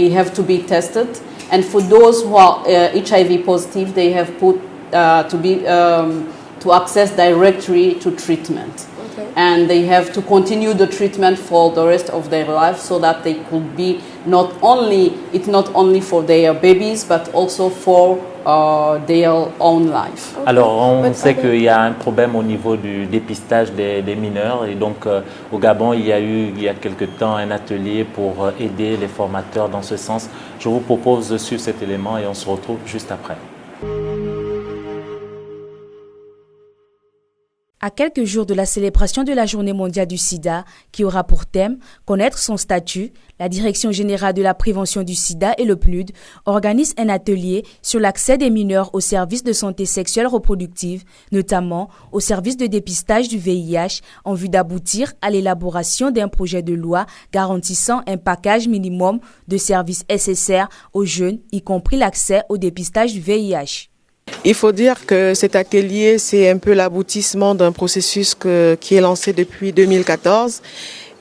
have to be tested, and for those who are HIV positive, they have put to access directly to treatment. Okay. And they have to continue the treatment for the rest of their life, so that they could be not only for their babies, but also for their own life. Okay. Alors, on sait qu'il y a un problème au niveau du dépistage des mineurs, et donc au Gabon, il y a eu il y a quelque temps un atelier pour aider les formateurs dans ce sens. Je vous propose de suivre cet élément et on se retrouve juste après. À quelques jours de la célébration de la Journée mondiale du sida, qui aura pour thème « Connaître son statut », la Direction générale de la prévention du sida et le PNUD organise un atelier sur l'accès des mineurs aux services de santé sexuelle reproductive, notamment aux services de dépistage du VIH, en vue d'aboutir à l'élaboration d'un projet de loi garantissant un package minimum de services SSR aux jeunes, y compris l'accès au dépistage du VIH. Il faut dire que cet atelier, c'est un peu l'aboutissement d'un processus qui est lancé depuis 2014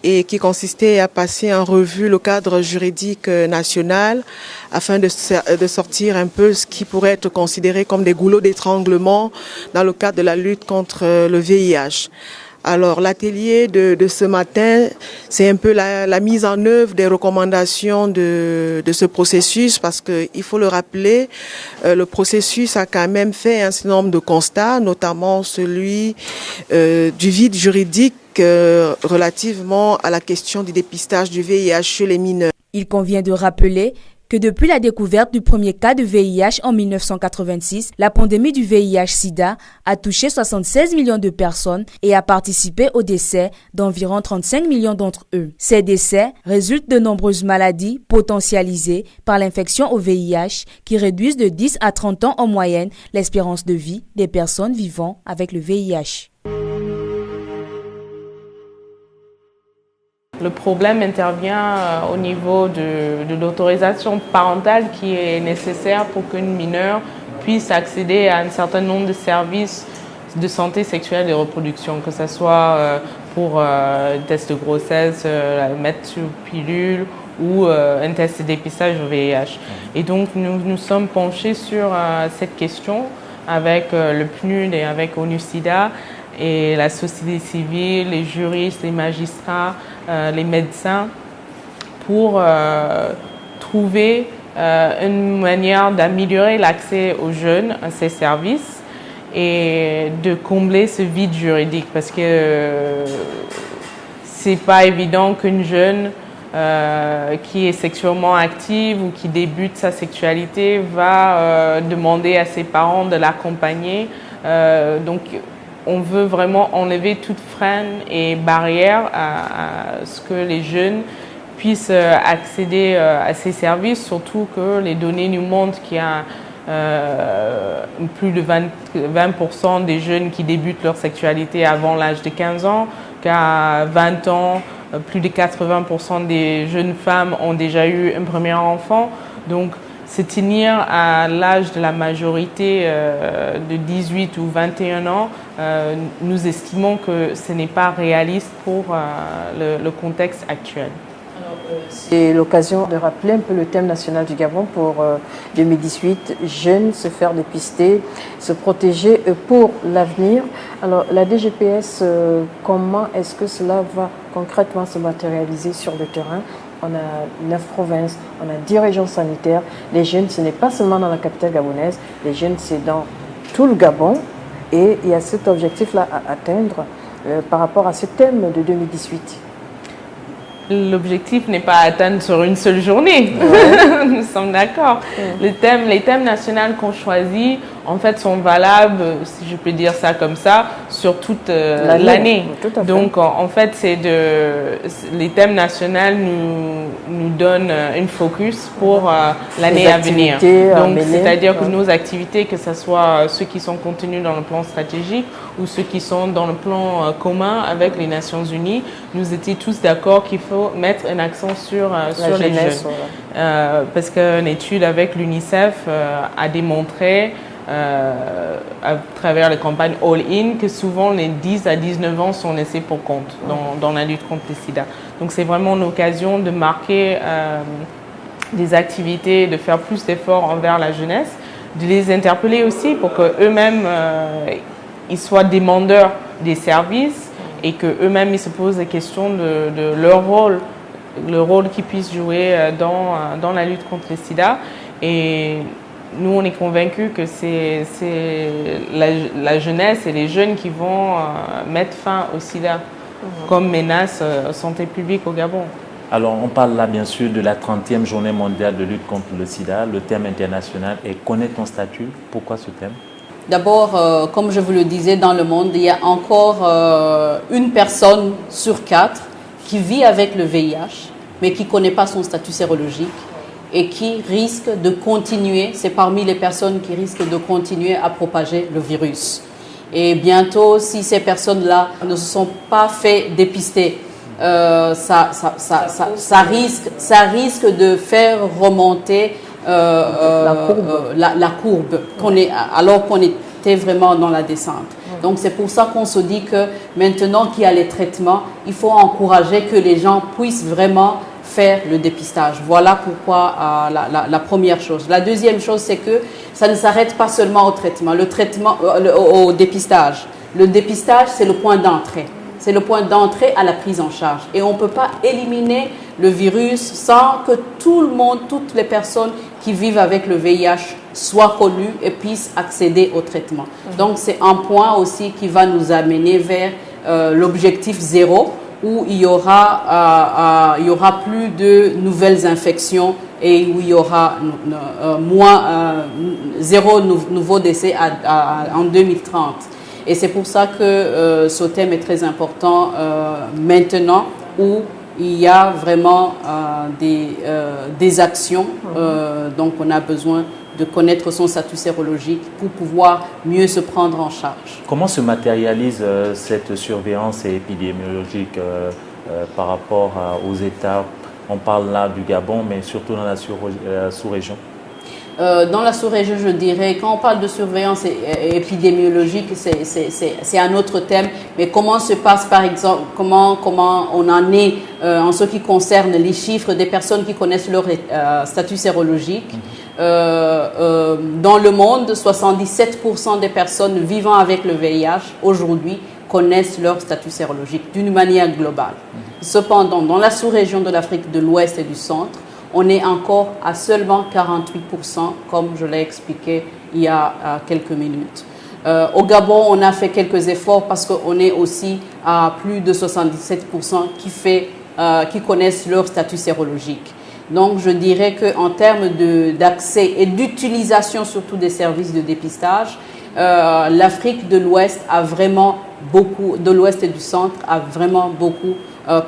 et qui consistait à passer en revue le cadre juridique national afin de sortir un peu ce qui pourrait être considéré comme des goulots d'étranglement dans le cadre de la lutte contre le VIH. Alors l'atelier de ce matin, c'est un peu la mise en œuvre des recommandations de ce processus, parce qu'il faut le rappeler, le processus a quand même fait un certain nombre de constats, notamment celui du vide juridique relativement à la question du dépistage du VIH chez les mineurs. Il convient de rappeler que depuis la découverte du premier cas de VIH en 1986, la pandémie du VIH-Sida a touché 76 millions de personnes et a participé au décès d'environ 35 millions d'entre eux. Ces décès résultent de nombreuses maladies potentialisées par l'infection au VIH qui réduisent de 10 à 30 ans en moyenne l'espérance de vie des personnes vivant avec le VIH. Le problème intervient au niveau de l'autorisation parentale qui est nécessaire pour qu'une mineure puisse accéder à un certain nombre de services de santé sexuelle et reproduction, que ce soit pour test de grossesse, mettre sous pilule ou un test de dépistage au VIH. Et donc nous sommes penchés sur cette question avec le PNUD et avec ONU-SIDA et la société civile, les juristes, les magistrats, les médecins, pour trouver une manière d'améliorer l'accès aux jeunes à ces services et de combler ce vide juridique, parce que c'est pas évident qu'une jeune qui est sexuellement active ou qui débute sa sexualité va demander à ses parents de l'accompagner. Donc on veut vraiment enlever toute freine et barrière à ce que les jeunes puissent accéder à ces services, surtout que les données nous montrent qu'il y a plus de 20% des jeunes qui débutent leur sexualité avant l'âge de 15 ans, qu'à 20 ans, plus de 80% des jeunes femmes ont déjà eu un premier enfant. Donc, se tenir à l'âge de la majorité de 18 ou 21 ans, nous estimons que ce n'est pas réaliste pour le contexte actuel. C'est l'occasion de rappeler un peu le thème national du Gabon pour 2018, jeunes, se faire dépister, se protéger pour l'avenir. Alors la DGPS, comment est-ce que cela va concrètement se matérialiser sur le terrain? On a 9 provinces, on a 10 régions sanitaires. Les jeunes, ce n'est pas seulement dans la capitale gabonaise, les jeunes, c'est dans tout le Gabon. Et il y a cet objectif-là à atteindre par rapport à ce thème de 2018. L'objectif n'est pas à atteindre sur une seule journée, nous sommes d'accord. Les thèmes nationaux qu'on choisit en fait, sont valables, si je peux dire ça comme ça, sur toute l'année. Donc, en fait, les thèmes nationaux nous donnent une focus pour l'année à venir. Donc, c'est-à-dire que nos activités, que ce soit ceux qui sont contenus dans le plan stratégique ou ceux qui sont dans le plan commun avec les Nations Unies, nous étions tous d'accord qu'il faut mettre un accent sur les jeunes. Parce qu'une étude avec l'UNICEF a démontré à travers les campagnes All-In que souvent les 10 à 19 ans sont laissés pour compte dans la lutte contre le sida. Donc c'est vraiment une occasion de marquer des activités, de faire plus d'efforts envers la jeunesse, de les interpeller aussi pour qu'eux-mêmes ils soient demandeurs des services et qu'eux-mêmes ils se posent des questions de leur rôle, le rôle qu'ils puissent jouer dans la lutte contre le sida. Et nous, on est convaincus que c'est la jeunesse et les jeunes qui vont mettre fin au sida comme menace santé publique au Gabon. Alors, on parle là bien sûr de la 30e journée mondiale de lutte contre le sida. Le thème international est « Connais ton statut ». Pourquoi ce thème? D'abord, comme je vous le disais, dans le monde, il y a encore une personne sur 4 qui vit avec le VIH, mais qui ne connaît pas son statut sérologique et qui risque de continuer, c'est parmi les personnes qui risquent de continuer à propager le virus. Et bientôt, si ces personnes-là ne se sont pas fait dépister, ça risque de faire remonter la courbe alors qu'on était vraiment dans la descente. Donc c'est pour ça qu'on se dit que maintenant qu'il y a les traitements, il faut encourager que les gens puissent vraiment faire le dépistage. Voilà pourquoi la première chose. La deuxième chose, c'est que ça ne s'arrête pas seulement au traitement, au dépistage. Le dépistage, c'est le point d'entrée. C'est le point d'entrée à la prise en charge. Et on ne peut pas éliminer le virus sans que tout le monde, toutes les personnes qui vivent avec le VIH soient connues et puissent accéder au traitement. Donc c'est un point aussi qui va nous amener vers l'objectif 0, où il y aura plus de nouvelles infections et où il y aura zéro nouveau décès en 2030. Et c'est pour ça que ce thème est très important maintenant, où il y a vraiment des actions. Donc on a besoin de connaître son statut sérologique pour pouvoir mieux se prendre en charge. Comment se matérialise cette surveillance épidémiologique par rapport aux États? On parle là du Gabon, mais surtout dans la sous-région. Dans la sous-région, je dirais, quand on parle de surveillance épidémiologique, c'est un autre thème. Mais comment se passe, par exemple, comment on en est en ce qui concerne les chiffres des personnes qui connaissent leur statut sérologique. Dans le monde, 77% des personnes vivant avec le VIH aujourd'hui connaissent leur statut sérologique d'une manière globale. Cependant, dans la sous-région de l'Afrique de l'Ouest et du Centre, on est encore à seulement 48%, comme je l'ai expliqué il y a quelques minutes. Au Gabon, on a fait quelques efforts parce qu'on est aussi à plus de 77% qui connaissent leur statut sérologique. Donc, je dirais qu'en termes d'accès et d'utilisation surtout des services de dépistage, l'Afrique de l'Ouest de l'Ouest et du Centre a vraiment beaucoup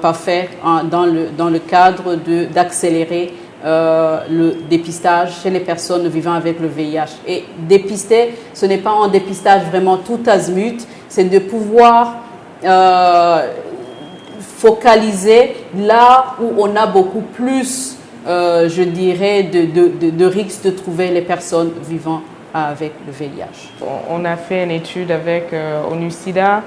par faire dans le cadre d'accélérer le dépistage chez les personnes vivant avec le VIH. Et dépister, ce n'est pas un dépistage vraiment tout azimut, c'est de pouvoir focaliser là où on a beaucoup plus, je dirais, de risques de trouver les personnes vivant avec le VIH. On a fait une étude avec ONU-SIDA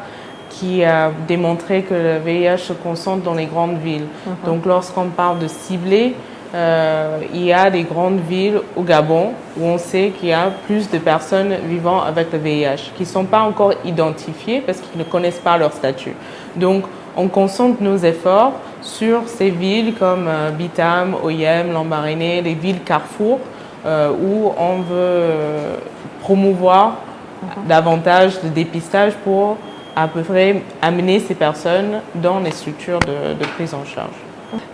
qui a démontré que le VIH se concentre dans les grandes villes. Donc lorsqu'on parle de cibler, il y a des grandes villes au Gabon où on sait qu'il y a plus de personnes vivant avec le VIH qui ne sont pas encore identifiées parce qu'ils ne connaissent pas leur statut. Donc on concentre nos efforts sur ces villes comme Bitam, Oyem, Lambaréné, les villes carrefour où on veut promouvoir davantage de dépistage pour à peu près amener ces personnes dans les structures de prise en charge.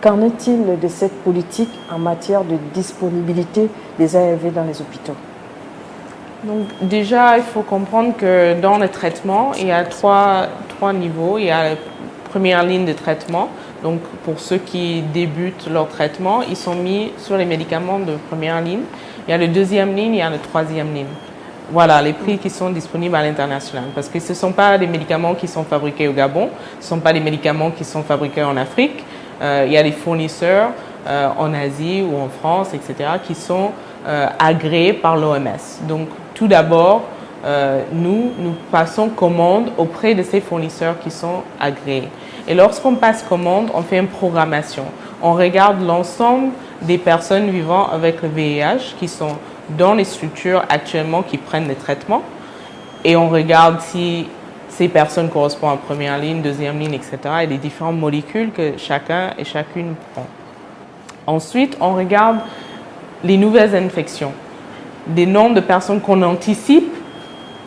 Qu'en est-il de cette politique en matière de disponibilité des ARV dans les hôpitaux? Donc déjà, il faut comprendre que dans le traitement, il y a trois niveaux. Il y a la première ligne de traitement. Donc pour ceux qui débutent leur traitement, ils sont mis sur les médicaments de première ligne. Il y a la deuxième ligne, il y a la troisième ligne. Voilà les prix qui sont disponibles à l'international. Parce que ce ne sont pas des médicaments qui sont fabriqués au Gabon, ce ne sont pas des médicaments qui sont fabriqués en Afrique. Il y a des fournisseurs en Asie ou en France, etc., qui sont agréés par l'OMS. Donc tout d'abord, nous passons commande auprès de ces fournisseurs qui sont agréés. Et lorsqu'on passe commande, on fait une programmation. On regarde l'ensemble des personnes vivant avec le VIH qui sont dans les structures actuellement qui prennent les traitements. Et on regarde si ces personnes correspondent à première ligne, deuxième ligne, etc. et les différentes molécules que chacun et chacune prend. Ensuite, on regarde les nouvelles infections, des nombres de personnes qu'on anticipe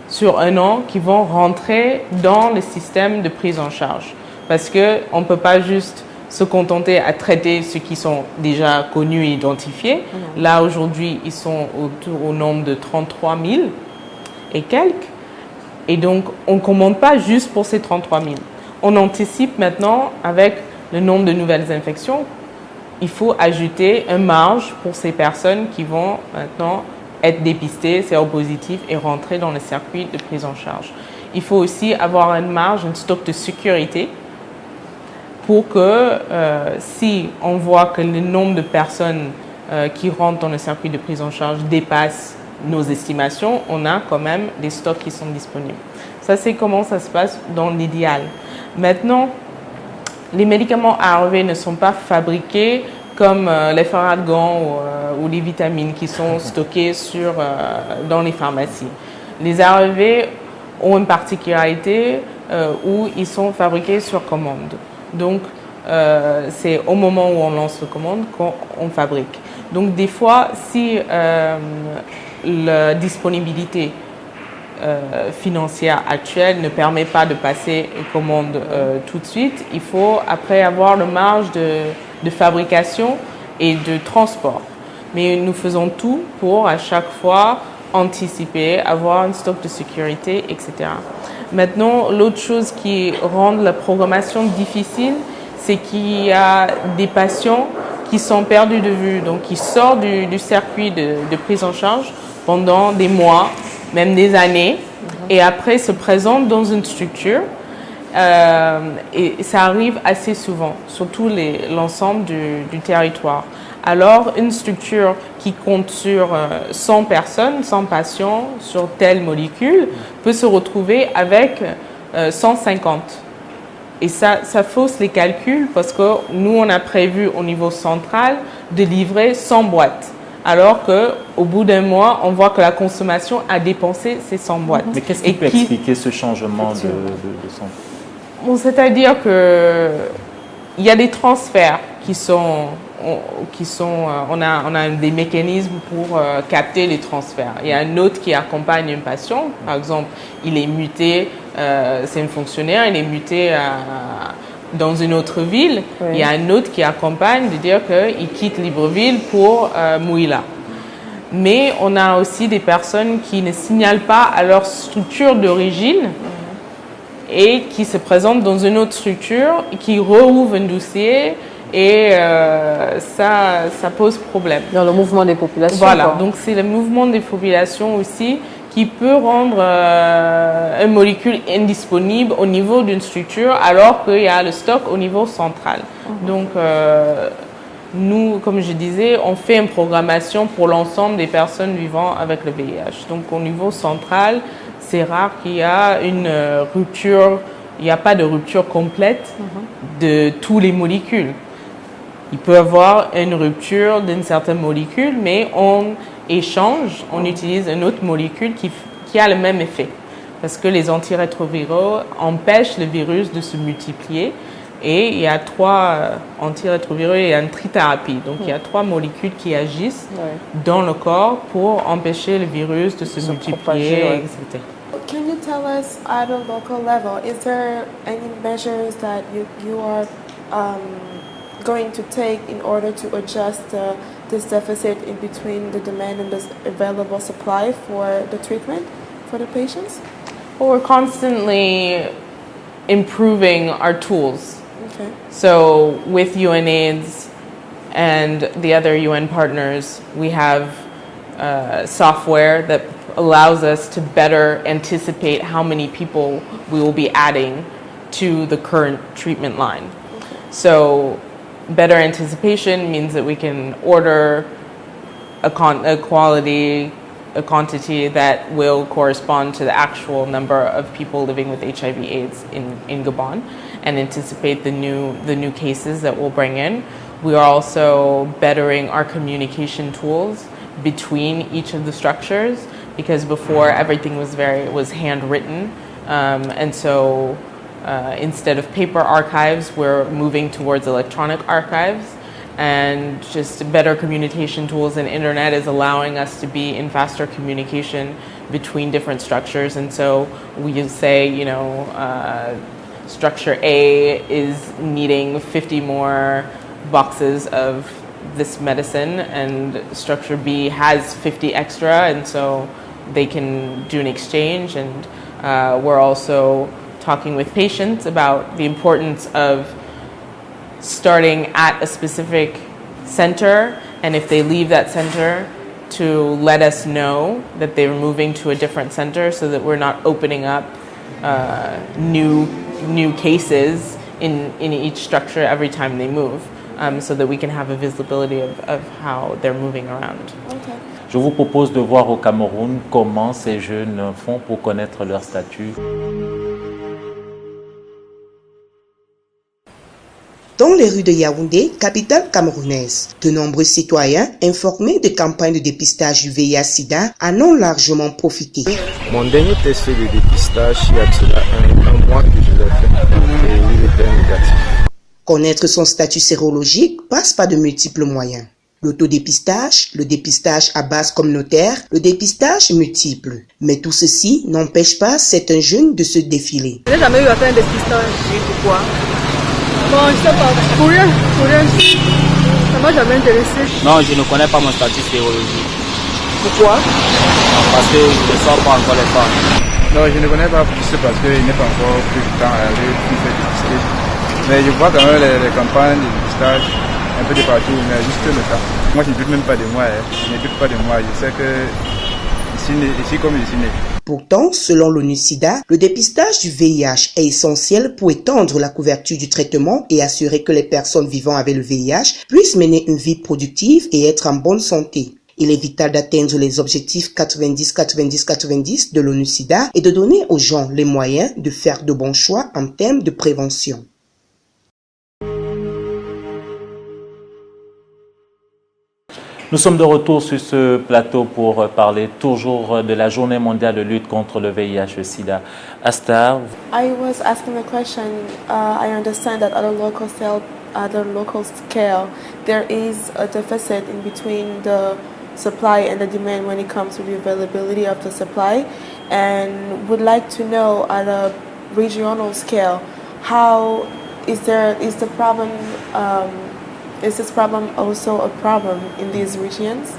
sur un an qui vont rentrer dans le système de prise en charge. Parce qu'on ne peut pas juste se contenter à traiter ceux qui sont déjà connus et identifiés. Là, aujourd'hui, ils sont au nombre de 33 000 et quelques. Et donc, on ne commande pas juste pour ces 33 000. On anticipe maintenant, avec le nombre de nouvelles infections, il faut ajouter une marge pour ces personnes qui vont maintenant être dépistées, séropositives et rentrer dans le circuit de prise en charge. Il faut aussi avoir une marge, un stock de sécurité pour que si on voit que le nombre de personnes qui rentrent dans le circuit de prise en charge dépasse nos estimations, on a quand même des stocks qui sont disponibles. Ça, c'est comment ça se passe dans l'idéal. Maintenant, les médicaments ARV ne sont pas fabriqués comme les Ferradgan ou les vitamines qui sont stockées dans les pharmacies. Les ARV ont une particularité où ils sont fabriqués sur commande. Donc, c'est au moment où on lance la commande qu'on fabrique. Donc, des fois, si la disponibilité financière actuelle ne permet pas de passer une commande tout de suite, il faut après avoir la marge de fabrication et de transport. Mais nous faisons tout pour à chaque fois anticiper, avoir un stock de sécurité, etc. Maintenant, l'autre chose qui rend la programmation difficile, c'est qu'il y a des patients qui sont perdus de vue, donc qui sortent du circuit de prise en charge pendant des mois, même des années, et après se présentent dans une structure. Et ça arrive assez souvent, surtout l'ensemble du territoire. Alors, une structure qui compte sur 100 personnes, 100 patients sur telle molécule, peut se retrouver avec 150. Et ça fausse les calculs parce que nous, on a prévu au niveau central de livrer 100 boîtes. Alors qu'au bout d'un mois, on voit que la consommation a dépensé ces 100 boîtes. Mais qu'est-ce qui peut expliquer ce changement de 100 ? Bon, c'est-à-dire qu'il y a des transferts on a des mécanismes pour capter les transferts. Il y a un autre qui accompagne un patient, par exemple, il est muté, c'est un fonctionnaire, il est muté dans une autre ville. Oui. Il y a un autre qui accompagne, de dire qu'il quitte Libreville pour Mouila. Mais on a aussi des personnes qui ne signalent pas à leur structure d'origine et qui se présentent dans une autre structure, qui rouvre un dossier. Et ça pose problème. Dans le mouvement des populations. Voilà, quoi. Donc c'est le mouvement des populations aussi qui peut rendre une molécule indisponible au niveau d'une structure alors qu'il y a le stock au niveau central. Donc nous, comme je disais, on fait une programmation pour l'ensemble des personnes vivant avec le VIH. Donc au niveau central, c'est rare qu'il y a une rupture, il n'y a pas de rupture complète de toutes les molécules. Il peut y avoir une rupture d'une certaine molécule, mais on échange, on utilise une autre molécule qui a le même effet. Parce que les antirétroviraux empêchent le virus de se multiplier. Et il y a 3 antirétroviraux et une trithérapie. Donc il y a 3 molécules qui agissent dans le corps pour empêcher le virus de se multiplier, etc. Can you tell us at a local level, is there any measures that you are going to take in order to adjust this deficit in between the demand and the available supply for the treatment for the patients? Well, we're constantly improving our tools. Okay. So with UNAIDS and the other UN partners, we have software that allows us to better anticipate how many people we will be adding to the current treatment line. Okay. So better anticipation means that we can order a quantity that will correspond to the actual number of people living with HIV/AIDS in Gabon, and anticipate the new cases that we'll bring in. We are also bettering our communication tools between each of the structures, because before everything was handwritten, and so instead of paper archives, we're moving towards electronic archives. And just better communication tools and internet is allowing us to be in faster communication between different structures. And so we say, structure A is needing 50 more boxes of this medicine, and structure B has 50 extra, and so they can do an exchange. And we're also talking with patients about the importance of starting at a specific center, and if they leave that center, to let us know that they're moving to a different center, so that we're not opening up new cases in each structure every time they move, so that we can have a visibility of how they're moving around. Okay. Je vous propose de voir au Cameroun comment ces jeunes font pour connaître leur statut. Dans les rues de Yaoundé, capitale camerounaise, de nombreux citoyens informés de campagnes de dépistage du VIH/SIDA en ont largement profité. Mon dernier test de dépistage, il y a cela un mois que je l'ai fait et il était négatif. Connaître son statut sérologique passe par de multiples moyens. L'autodépistage, le dépistage à base communautaire, le dépistage multiple. Mais tout ceci n'empêche pas certains jeunes de se défiler. Je n'ai jamais eu à faire un dépistage. Oui, pourquoi? Bon, je sais pas, pour rien. Ça m'a jamais intéressé. Non, je ne connais pas mon statut sérologique. Pourquoi? Parce que je ne sors pas encore les femmes. Non, je ne connais pas plus parce qu'il n'est pas encore plus de temps à aller pour faire dépister. Mais je vois quand même les campagnes de dépistage un peu de partout, mais juste le temps. Moi, je ne doute même pas de moi. Je ne doute pas de moi. Je sais que ici comme ici né. Pourtant, selon l'ONU-SIDA, le dépistage du VIH est essentiel pour étendre la couverture du traitement et assurer que les personnes vivant avec le VIH puissent mener une vie productive et être en bonne santé. Il est vital d'atteindre les objectifs 90-90-90 de l'ONU-SIDA et de donner aux gens les moyens de faire de bons choix en termes de prévention. Nous sommes de retour sur ce plateau pour parler toujours de la journée mondiale de lutte contre le VIH/SIDA. Astar. I was asking the question, I understand that at a local scale, there is a deficit in between the supply and the demand when it comes to the availability of the supply, and would like to know at a regional scale, how is this problem also a problem in these regions?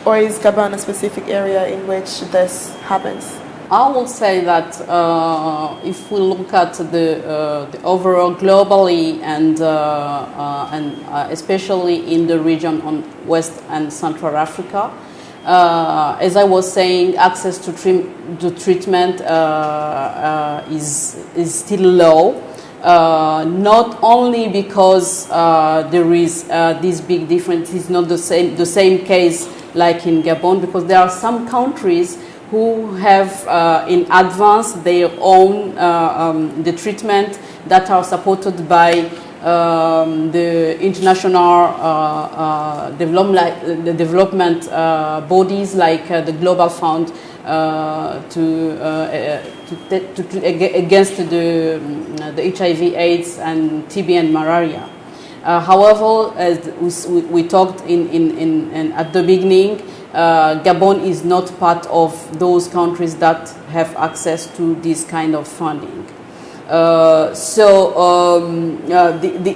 Or is Gabon a specific area in which this happens? I will say that if we look at the overall globally and especially in the region on West and Central Africa, as I was saying, access to treatment is still low. Not only because there is this big difference, it's not the same case like in Gabon, because there are some countries who have in advance their own the treatment that are supported by the international development bodies like the Global Fund against the HIV/AIDS and TB and malaria. However, as we talked at the beginning, Gabon is not part of those countries that have access to this kind of funding. The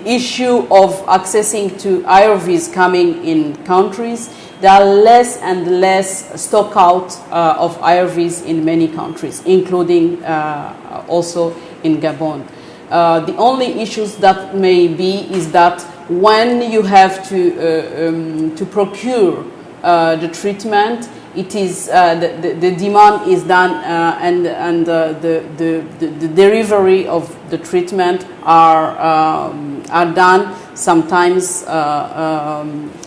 issue of accessing to ARVs coming in countries, there are less and less stock out of ARVs in many countries, including also in Gabon. The only issues that may be is that when you have to procure the treatment, it is the demand is done and the delivery of the treatment are done. Sometimes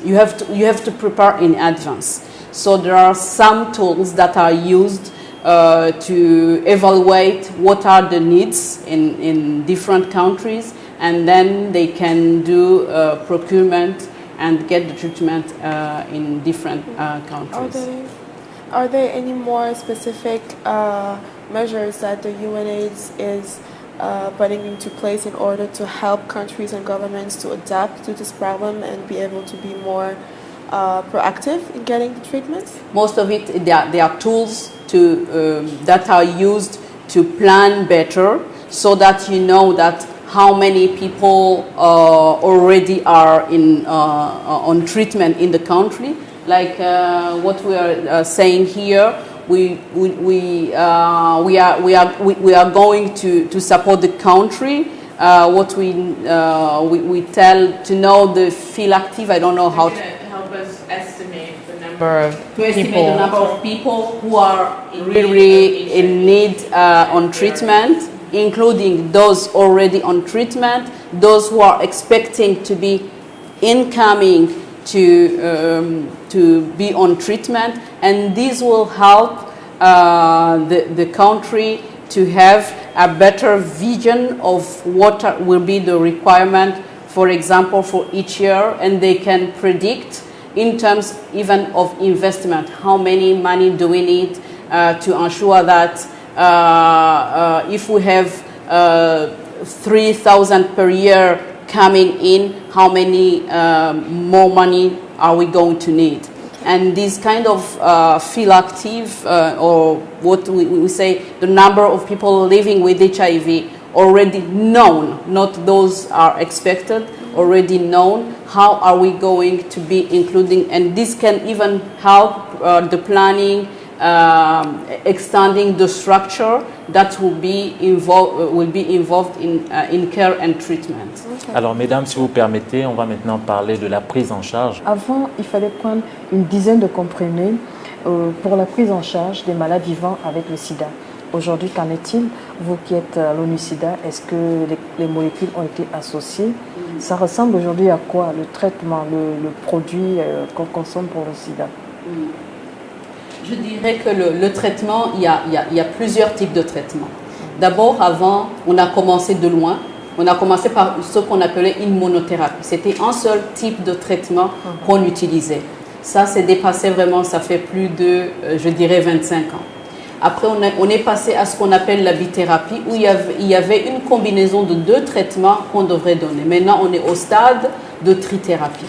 you have to prepare in advance. So there are some tools that are used to evaluate what are the needs in different countries, and then they can do procurement and get the treatment in different countries. Are there any more specific measures that the UNAIDS is putting into place in order to help countries and governments to adapt to this problem and be able to be more proactive in getting the treatments? Most of it, there are tools that are used to plan better, so that you know that how many people already are on treatment in the country. Like what we are saying here, we are going to support the country. What we tell to know the field active. I don't know how to help us estimate the number of people who are really in need on treatment, including those already on treatment, those who are expecting to be incoming to be on treatment, and this will help the country to have a better vision of what will be the requirement, for example, for each year, and they can predict in terms even of investment, how many money do we need to ensure that if we have 3,000 per year coming in, how many more money are we going to need? And this kind of field active, or what we say, the number of people living with HIV already known, not those are expected, already known, how are we going to be including, and this can even help the planning, extending the structure that will be involved in care and treatment. Okay. Alors, mesdames, si vous permettez, on va maintenant parler de la prise en charge. Avant, il fallait prendre une dizaine de comprimés pour la prise en charge des malades vivant avec le sida. Aujourd'hui, qu'en est-il? Vous qui êtes à l'ONU-SIDA, est-ce que les molécules ont été associées? Ça ressemble aujourd'hui à quoi, le traitement, le produit qu'on consomme pour le sida? Je dirais que le traitement, il y a plusieurs types de traitements. D'abord, avant, on a commencé de loin. On a commencé par ce qu'on appelait une monothérapie. C'était un seul type de traitement qu'on utilisait. Ça s'est dépassé vraiment, ça fait plus de, je dirais, 25 ans. Après, on est passé à ce qu'on appelle la bithérapie, où il y avait une combinaison de deux traitements qu'on devrait donner. Maintenant, on est au stade de trithérapie.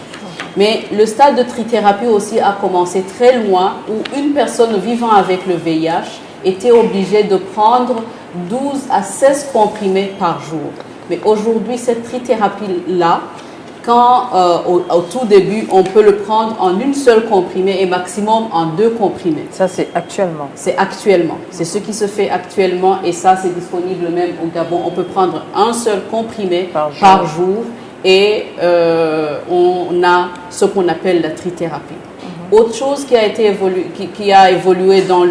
Mais le stade de trithérapie aussi a commencé très loin, où une personne vivant avec le VIH était obligée de prendre 12 à 16 comprimés par jour. Mais aujourd'hui, cette trithérapie-là, quand au tout début, on peut le prendre en une seule comprimée et maximum en 2 comprimés. Ça, c'est actuellement? C'est actuellement. C'est ce qui se fait actuellement, et ça, c'est disponible même au Gabon. On peut prendre un seul comprimé par jour et on a ce qu'on appelle la trithérapie. Autre chose qui a évolué dans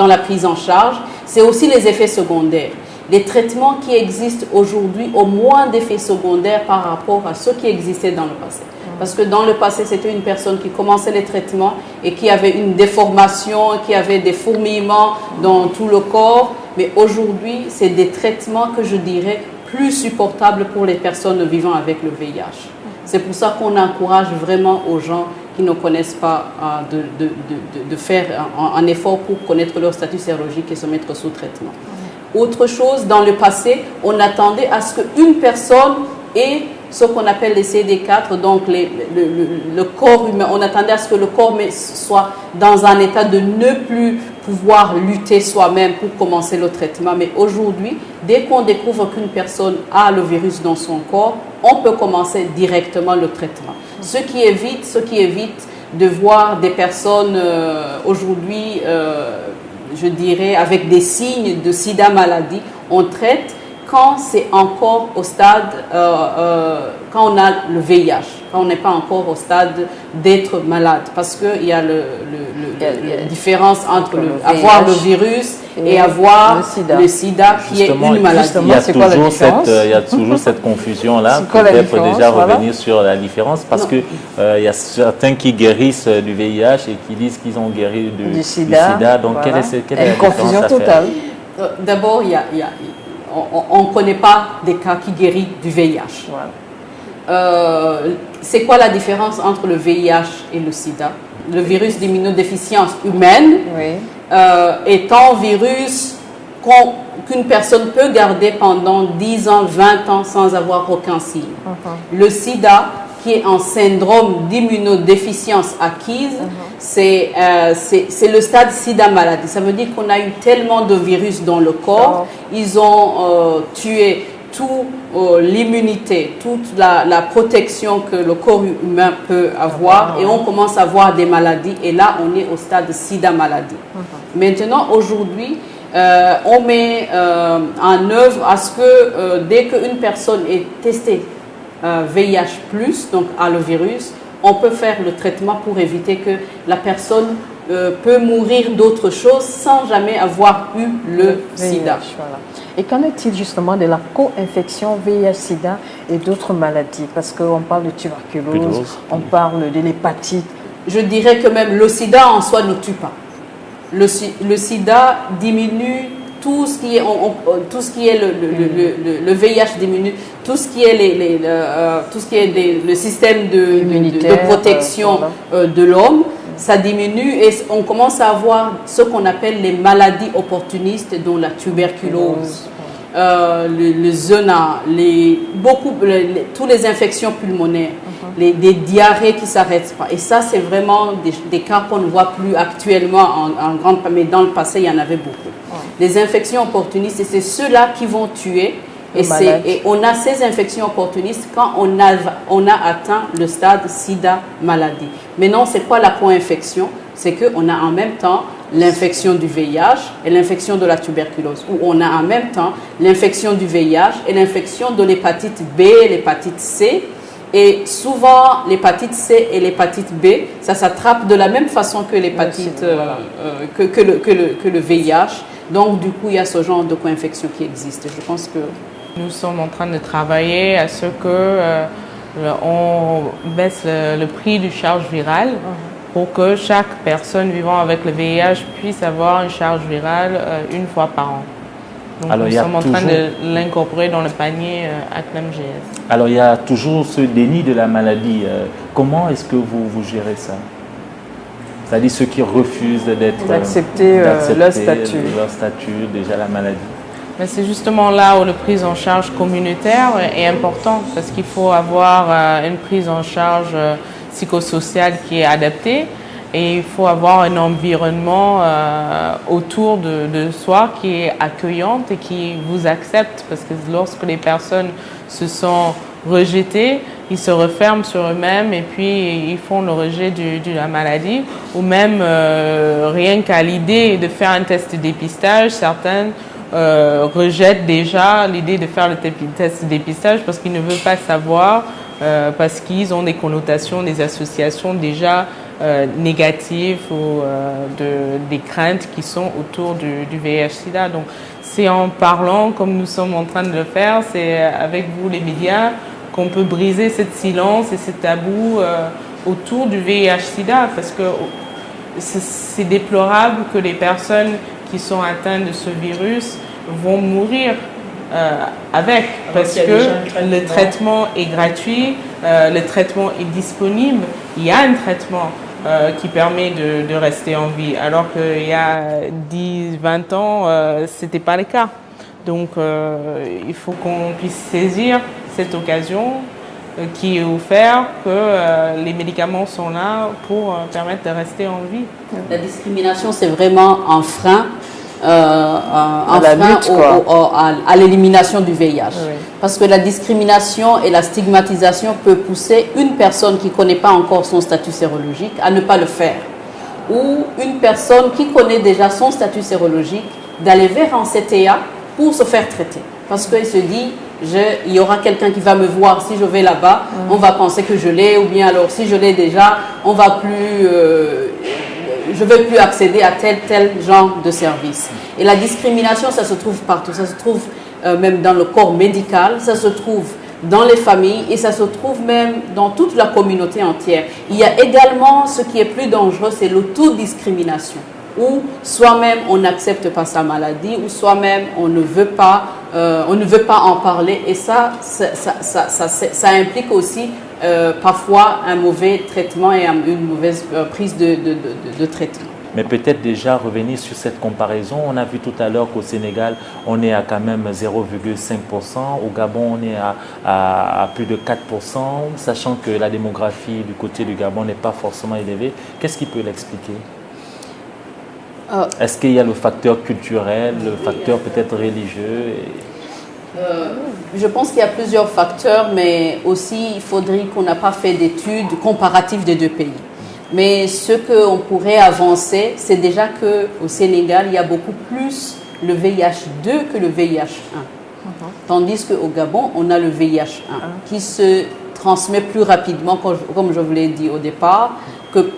la prise en charge, c'est aussi les effets secondaires. Les traitements qui existent aujourd'hui ont moins d'effets secondaires par rapport à ceux qui existaient dans le passé. Parce que dans le passé, c'était une personne qui commençait les traitements et qui avait une déformation, qui avait des fourmillements dans tout le corps. Mais aujourd'hui, c'est des traitements que je dirais plus supportables pour les personnes vivant avec le VIH. C'est pour ça qu'on encourage vraiment aux gens qui ne connaissent pas de faire un effort pour connaître leur statut sérologique et se mettre sous traitement. Autre chose, dans le passé, on attendait à ce qu'une personne ait ce qu'on appelle les CD4, donc le corps humain. On attendait à ce que le corps soit dans un état de ne plus pouvoir lutter soi-même pour commencer le traitement. Mais aujourd'hui, dès qu'on découvre qu'une personne a le virus dans son corps, on peut commencer directement le traitement. Ce qui évite de voir des personnes aujourd'hui, je dirais, avec des signes de sida maladie. On traite quand c'est encore au stade, quand on a le VIH, quand on n'est pas encore au stade d'être malade. Parce qu'il y a la différence entre avoir le virus et avoir le sida qui est une maladie. Il y a toujours cette confusion-là. Peut-être déjà revenir sur la différence parce qu'il y a certains qui guérissent du VIH et qui disent qu'ils ont guéri du sida. Donc, quelle est la confusion différence totale. D'abord, on ne connaît pas des cas qui guérissent du VIH. C'est quoi la différence entre le VIH et le sida? Le virus d'immunodéficience humaine est un virus qu'une personne peut garder pendant 10 ans, 20 ans sans avoir aucun signe. Le sida, qui est un syndrome d'immunodéficience acquise, c'est le stade sida maladie. Ça veut dire qu'on a eu tellement de virus dans le corps, ils ont tué toute l'immunité, toute la protection que le corps humain peut avoir et on commence à avoir des maladies et là on est au stade sida maladie. Maintenant, aujourd'hui, on met en œuvre à ce que dès qu'une personne est testée VIH+, donc a le virus, on peut faire le traitement pour éviter que la personne peut mourir d'autre chose sans jamais avoir eu le sida. Voilà. Et qu'en est-il justement de la co-infection VIH-Sida et d'autres maladies? Parce qu'on parle de tuberculose, on parle de l'hépatite. Je dirais que même le sida en soi ne tue pas. Le sida diminue tout ce qui est le VIH diminue, tout ce qui est le système de protection de l'homme, ça diminue et on commence à avoir ce qu'on appelle les maladies opportunistes, dont la tuberculose, le zona, toutes les infections pulmonaires, des diarrhées qui ne s'arrêtent pas. Et ça, c'est vraiment des cas qu'on ne voit plus actuellement en grande, mais dans le passé, il y en avait beaucoup. Les infections opportunistes, et c'est ceux-là qui vont tuer. Et on a ces infections opportunistes quand on a atteint le stade sida maladie. Maintenant, c'est quoi la co-infection? C'est qu'on a en même temps l'infection du VIH et l'infection de la tuberculose, où on a en même temps l'infection du VIH et l'infection de l'hépatite B et l'hépatite C. Et souvent, l'hépatite C et l'hépatite B, ça s'attrape de la même façon que l'hépatite, que le VIH. Donc, du coup, il y a ce genre de co-infection qui existe. Je pense que nous sommes en train de travailler à ce que on baisse le prix du charge virale pour que chaque personne vivant avec le VIH puisse avoir une charge virale une fois par an. Donc nous sommes en train de l'incorporer dans le panier ACNAM-GS. Alors il y a toujours ce déni de la maladie. Comment est-ce que vous gérez ça? C'est-à-dire ceux qui refusent d'accepter leur statut, déjà la maladie. Mais c'est justement là où la prise en charge communautaire est importante parce qu'il faut avoir une prise en charge psychosociale qui est adaptée et il faut avoir un environnement autour de soi qui est accueillant et qui vous accepte parce que lorsque les personnes se sentent rejetées, ils se referment sur eux-mêmes et puis ils font le rejet de la maladie ou même rien qu'à l'idée de faire un test de dépistage, certaines rejettent déjà l'idée de faire le test de dépistage parce qu'ils ne veulent pas savoir, parce qu'ils ont des connotations, des associations déjà négatives ou des craintes qui sont autour du VIH-Sida. Donc c'est en parlant, comme nous sommes en train de le faire, c'est avec vous les médias qu'on peut briser ce silence et ce tabou autour du VIH-Sida parce que c'est déplorable que les personnes qui sont atteintes de ce virus vont mourir avec parce que le traitement est gratuit, le traitement est disponible, il y a un traitement qui permet de rester en vie alors qu'il y a 10-20 ans ce n'était pas le cas. Donc il faut qu'on puisse saisir cette occasion qui est offert, que les médicaments sont là pour permettre de rester en vie. La discrimination, c'est vraiment un frein. À l'élimination du VIH. Oui. Parce que la discrimination et la stigmatisation peut pousser une personne qui ne connaît pas encore son statut sérologique à ne pas le faire. Ou une personne qui connaît déjà son statut sérologique d'aller vers un CTA pour se faire traiter. Parce qu'il se dit, il y aura quelqu'un qui va me voir, si je vais là-bas, on va penser que je l'ai, ou bien alors si je l'ai déjà, on va plus... je ne veux plus accéder à tel genre de service. Et la discrimination, ça se trouve partout. Ça se trouve même dans le corps médical, ça se trouve dans les familles et ça se trouve même dans toute la communauté entière. Il y a également ce qui est plus dangereux, c'est l'autodiscrimination, où soi-même on n'accepte pas sa maladie, ou soi-même on ne veut pas en parler. Et ça implique aussi parfois un mauvais traitement et une mauvaise prise de traitement. Mais peut-être déjà revenir sur cette comparaison. On a vu tout à l'heure qu'au Sénégal, on est à quand même 0,5%. Au Gabon, on est à plus de 4%, sachant que la démographie du côté du Gabon n'est pas forcément élevée. Qu'est-ce qui peut l'expliquer? Est-ce qu'il y a le facteur culturel, le facteur peut-être religieux je pense qu'il y a plusieurs facteurs, mais aussi il faudrait qu'on n'a pas fait d'études comparatives des deux pays. Mais ce qu'on pourrait avancer, c'est déjà qu'au Sénégal, il y a beaucoup plus le VIH2 que le VIH1. Tandis qu'au Gabon, on a le VIH1 qui se transmet plus rapidement, comme je vous l'ai dit au départ,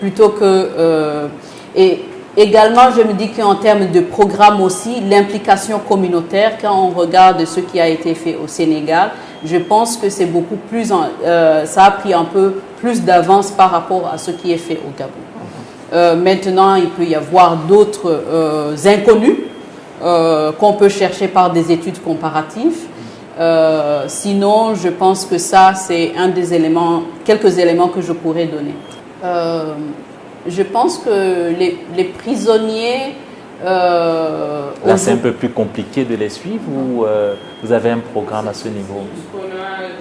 plutôt que... et également, je me dis qu'en termes de programme aussi, l'implication communautaire, quand on regarde ce qui a été fait au Sénégal, je pense que c'est beaucoup plus, ça a pris un peu plus d'avance par rapport à ce qui est fait au Gabon. Maintenant, il peut y avoir d'autres inconnus qu'on peut chercher par des études comparatives. Sinon, je pense que ça, c'est un des éléments, quelques éléments que je pourrais donner. Je pense que les prisonniers... Là, c'est un peu plus compliqué de les suivre ou vous avez un programme à ce niveau?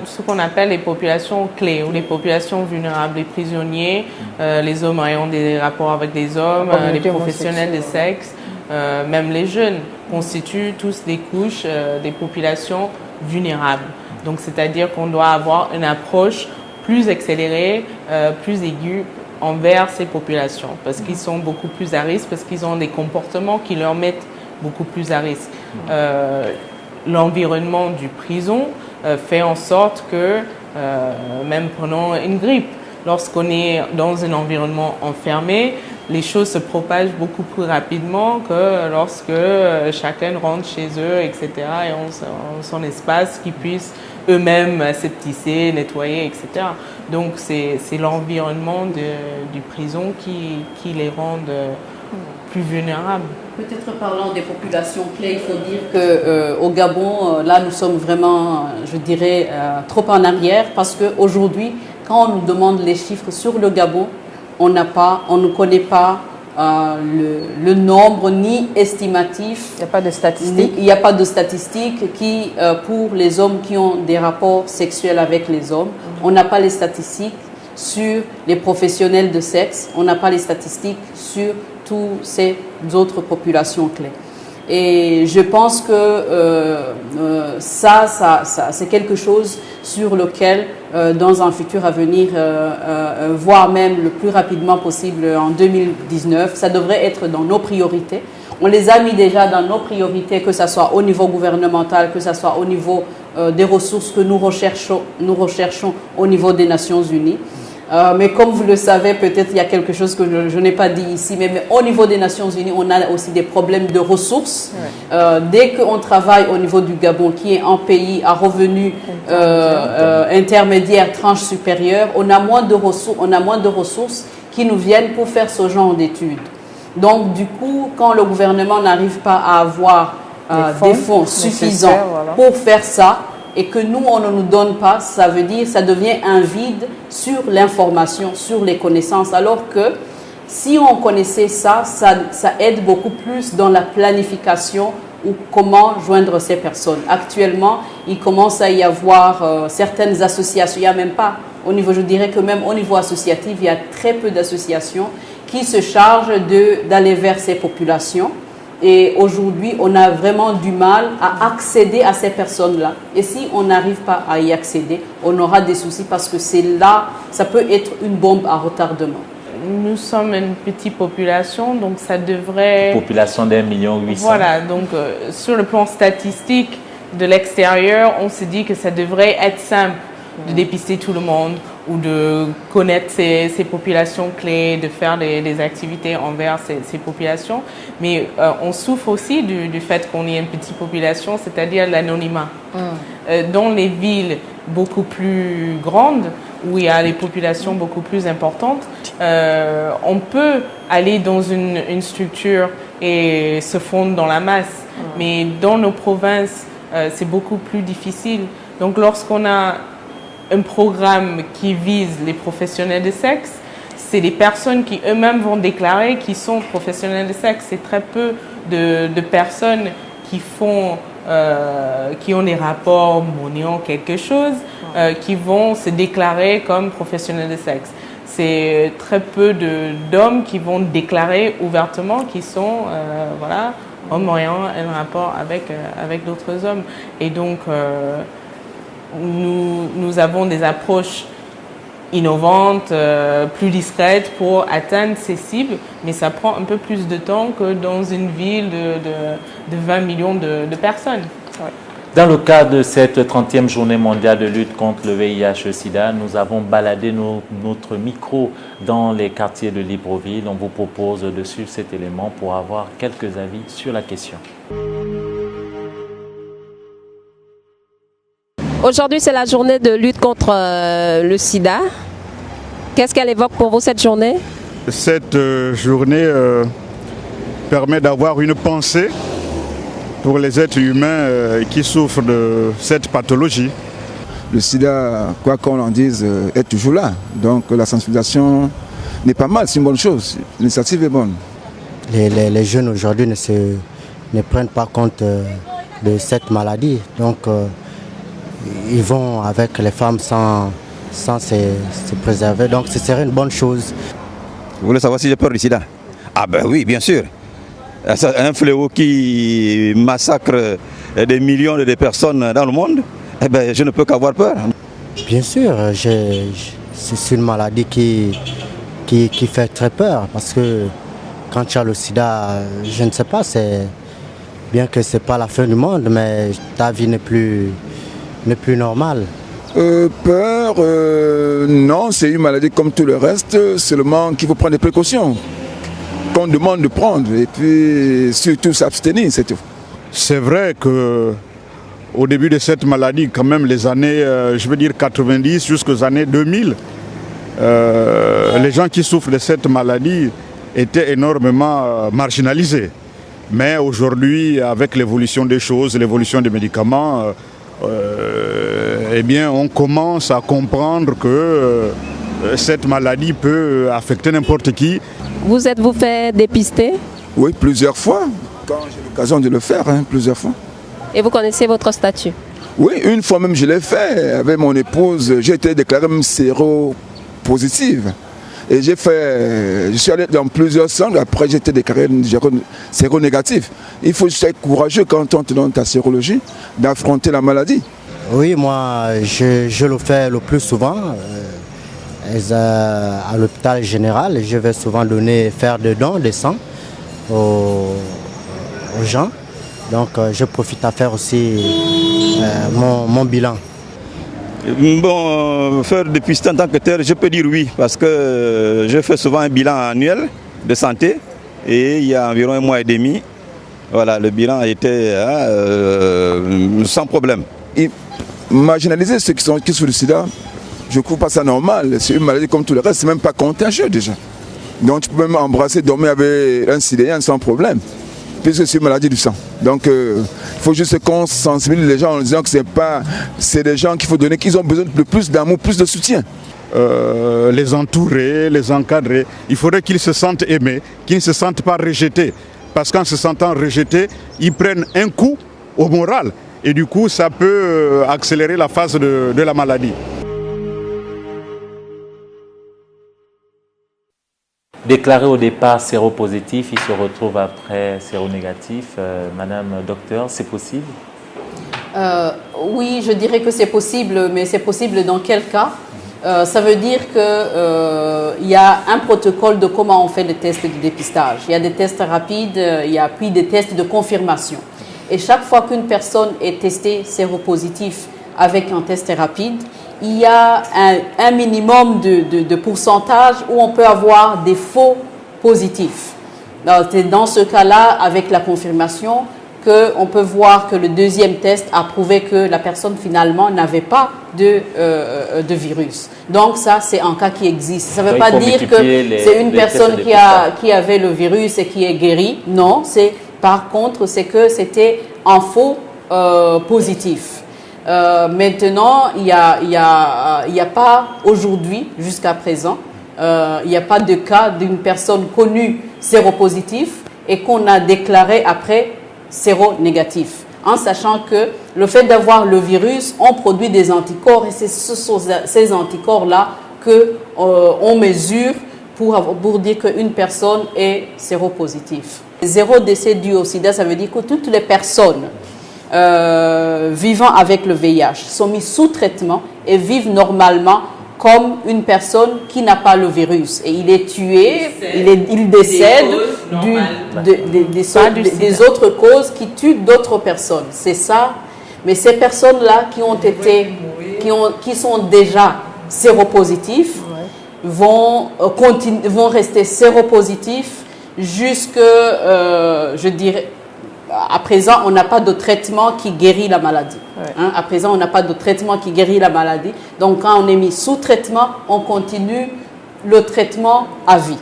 Ce qu'on appelle les populations clés ou les populations vulnérables, les prisonniers, les hommes ayant des rapports avec des hommes, les professionnels de sexe, même les jeunes, constituent tous des couches des populations vulnérables. Donc, c'est-à-dire qu'on doit avoir une approche plus accélérée, plus aiguë envers ces populations, parce qu'ils sont beaucoup plus à risque, parce qu'ils ont des comportements qui leur mettent beaucoup plus à risque. L'environnement du prison fait en sorte que, même prenons une grippe, lorsqu'on est dans un environnement enfermé, les choses se propagent beaucoup plus rapidement que lorsque chacun rentre chez eux, etc., et ont son espace qu'ils puissent eux-mêmes aseptisser, nettoyer, etc. Donc c'est l'environnement du prison qui les rend plus vulnérables. Peut-être parlant des populations clés, il faut dire qu'au Gabon, là nous sommes vraiment, je dirais, trop en arrière, parce qu'aujourd'hui, quand on nous demande les chiffres sur le Gabon, on ne connaît pas le nombre ni estimatif. Il n'y a pas de statistiques. Il n'y a pas de statistiques qui, pour les hommes qui ont des rapports sexuels avec les hommes, on n'a pas les statistiques sur les professionnels de sexe, on n'a pas les statistiques sur toutes ces autres populations clés. Et je pense que ça c'est quelque chose sur lequel, dans un futur à venir, voire même le plus rapidement possible en 2019, ça devrait être dans nos priorités. On les a mis déjà dans nos priorités, que ce soit au niveau gouvernemental, que ce soit au niveau des ressources que nous recherchons au niveau des Nations Unies. Mais comme vous le savez, peut-être il y a quelque chose que je n'ai pas dit ici, mais au niveau des Nations Unies, on a aussi des problèmes de ressources. Dès qu'on travaille au niveau du Gabon, qui est un pays à revenus intermédiaires, tranche supérieure, on a moins de ressources qui nous viennent pour faire ce genre d'études. Donc du coup, quand le gouvernement n'arrive pas à avoir des fonds suffisants pour faire ça, et que nous, on ne nous donne pas, ça veut dire ça devient un vide sur l'information, sur les connaissances. Alors que si on connaissait ça, ça aide beaucoup plus dans la planification ou comment joindre ces personnes. Actuellement, il commence à y avoir certaines associations, il n'y a même pas, au niveau, je dirais que même au niveau associatif, il y a très peu d'associations qui se chargent d'aller vers ces populations. Et aujourd'hui, on a vraiment du mal à accéder à ces personnes-là. Et si on n'arrive pas à y accéder, on aura des soucis parce que c'est là, ça peut être une bombe à retardement. Nous sommes une petite population, donc ça devrait... Population d'1,8 million. Voilà, donc sur le plan statistique, de l'extérieur, on se dit que ça devrait être simple de dépister tout le monde ou de connaître ces populations clés, de faire des activités envers ces populations. Mais on souffre aussi du fait qu'on ait une petite population, c'est-à-dire l'anonymat. Dans les villes beaucoup plus grandes, où il y a des populations beaucoup plus importantes, on peut aller dans une structure et se fondre dans la masse. Mais dans nos provinces, c'est beaucoup plus difficile. Donc lorsqu'on a un programme qui vise les professionnels de sexe, c'est des personnes qui eux-mêmes vont déclarer qu'ils sont professionnels de sexe. C'est très peu de personnes qui font, qui ont des rapports monnayant quelque chose, qui vont se déclarer comme professionnels de sexe. C'est très peu d'hommes qui vont déclarer ouvertement qu'ils sont, voilà, hommes ayant un rapport avec d'autres hommes. Et donc, nous avons des approches innovantes, plus discrètes pour atteindre ces cibles, mais ça prend un peu plus de temps que dans une ville de 20 millions de personnes. Ouais. Dans le cadre de cette 30e journée mondiale de lutte contre le VIH-Sida, nous avons baladé notre micro dans les quartiers de Libreville. On vous propose de suivre cet élément pour avoir quelques avis sur la question. Aujourd'hui, c'est la journée de lutte contre le sida. Qu'est-ce qu'elle évoque pour vous, cette journée? Cette journée permet d'avoir une pensée pour les êtres humains qui souffrent de cette pathologie. Le sida, quoi qu'on en dise, est toujours là. Donc la sensibilisation n'est pas mal, c'est une bonne chose. L'initiative est bonne. Les jeunes aujourd'hui ne prennent pas compte de cette maladie. Donc ils vont avec les femmes sans se préserver. Donc ce serait une bonne chose. Vous voulez savoir si j'ai peur du sida? Ah ben oui, bien sûr. Un fléau qui massacre des millions de personnes dans le monde, eh ben, je ne peux qu'avoir peur. Bien sûr, c'est une maladie qui fait très peur parce que quand tu as le sida, je ne sais pas, c'est bien que ce n'est pas la fin du monde, mais ta vie n'est plus normale. Peur, non, c'est une maladie comme tout le reste, seulement qu'il faut prendre des précautions qu'on demande de prendre et puis surtout s'abstenir, c'est tout. C'est vrai qu'au début de cette maladie, quand même les années, je veux dire 90 jusqu'aux années 2000, les gens qui souffrent de cette maladie étaient énormément marginalisés. Mais aujourd'hui, avec l'évolution des choses, l'évolution des médicaments, eh bien, on commence à comprendre que cette maladie peut affecter n'importe qui. Vous êtes-vous fait dépister? Oui, plusieurs fois, quand j'ai l'occasion de le faire, plusieurs fois. Et vous connaissez votre statut? Oui, une fois même je l'ai fait avec mon épouse, j'ai été déclarée même séropositive. Et je suis allé dans plusieurs centres, après j'ai été déclaré séronégatif. Il faut être courageux quand on te donne ta sérologie, d'affronter la maladie. Oui, moi je le fais le plus souvent. À l'hôpital général, je vais souvent faire des dons de sang aux gens. Donc je profite à faire aussi mon bilan. Bon, faire dépister en tant que tel, je peux dire oui, parce que je fais souvent un bilan annuel de santé et il y a environ 1 mois et demi, voilà, le bilan a été sans problème. Et marginaliser ceux qui souffrent du sida, je ne trouve pas ça normal. C'est une maladie comme tout le reste, c'est même pas contagieux déjà. Donc tu peux même embrasser, dormir avec un sidéen sans problème, puisque c'est une maladie du sang. Donc il faut juste qu'on sensibilise les gens en disant que c'est des gens qu'il faut donner, qu'ils ont besoin de plus d'amour, plus de soutien. Les entourer, les encadrer, il faudrait qu'ils se sentent aimés, qu'ils ne se sentent pas rejetés. parce qu'en se sentant rejetés, ils prennent un coup au moral. Et du coup, ça peut accélérer la phase de la maladie. Déclaré au départ séropositif, il se retrouve après séronégatif. Madame docteur, c'est possible? Oui, je dirais que c'est possible, mais c'est possible dans quel cas? Ça veut dire qu'il y a un protocole de comment on fait les tests de dépistage. Il y a des tests rapides, il y a puis des tests de confirmation. Et chaque fois qu'une personne est testée séropositif avec un test rapide, il y a un minimum de pourcentage où on peut avoir des faux positifs. C'est dans ce cas-là, avec la confirmation, qu'on peut voir que le deuxième test a prouvé que la personne finalement n'avait pas de virus. Donc ça, c'est un cas qui existe. Ça ne veut pas dire que c'est une personne qui avait le virus et qui est guérie. Non, par contre, c'est que c'était un faux positif. Maintenant, il n'y a pas aujourd'hui, jusqu'à présent, il n'y a pas de cas d'une personne connue séropositive et qu'on a déclaré après séronégatif, en sachant que le fait d'avoir le virus, on produit des anticorps et c'est ces anticorps-là qu'on mesure pour dire qu'une personne est séropositive. Zéro décès dû au sida, ça veut dire que toutes les personnes vivant avec le VIH sont mises sous traitement et vivent normalement comme une personne qui n'a pas le virus. Et il est tué, il décède des autres causes qui tuent d'autres personnes. C'est ça. Mais ces personnes-là qui sont déjà séropositifs vont rester séropositifs jusque, je dirais, à présent, on n'a pas de traitement qui guérit la maladie. Hein? À présent, on n'a pas de traitement qui guérit la maladie. Donc, quand on est mis sous traitement, on continue le traitement à vie.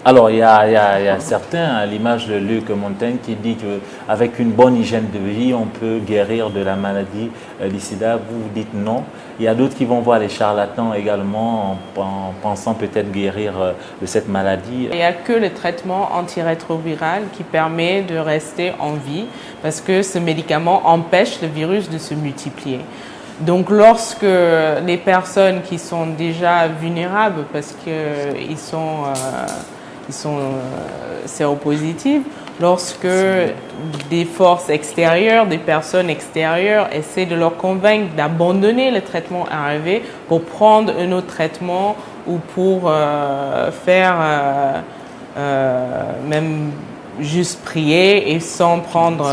Alors, il y a certains, à l'image de Luc Montaigne, qui dit qu'avec une bonne hygiène de vie, on peut guérir de la maladie du sida. Vous dites non. Il y a d'autres qui vont voir les charlatans également en pensant peut-être guérir de cette maladie. Il n'y a que le traitement antirétroviral qui permet de rester en vie parce que ce médicament empêche le virus de se multiplier. Donc lorsque les personnes qui sont déjà vulnérables parce qu'ils sont séropositifs, lorsque des forces extérieures, des personnes extérieures essaient de leur convaincre d'abandonner le traitement ARV pour prendre un autre traitement ou pour même juste prier et sans prendre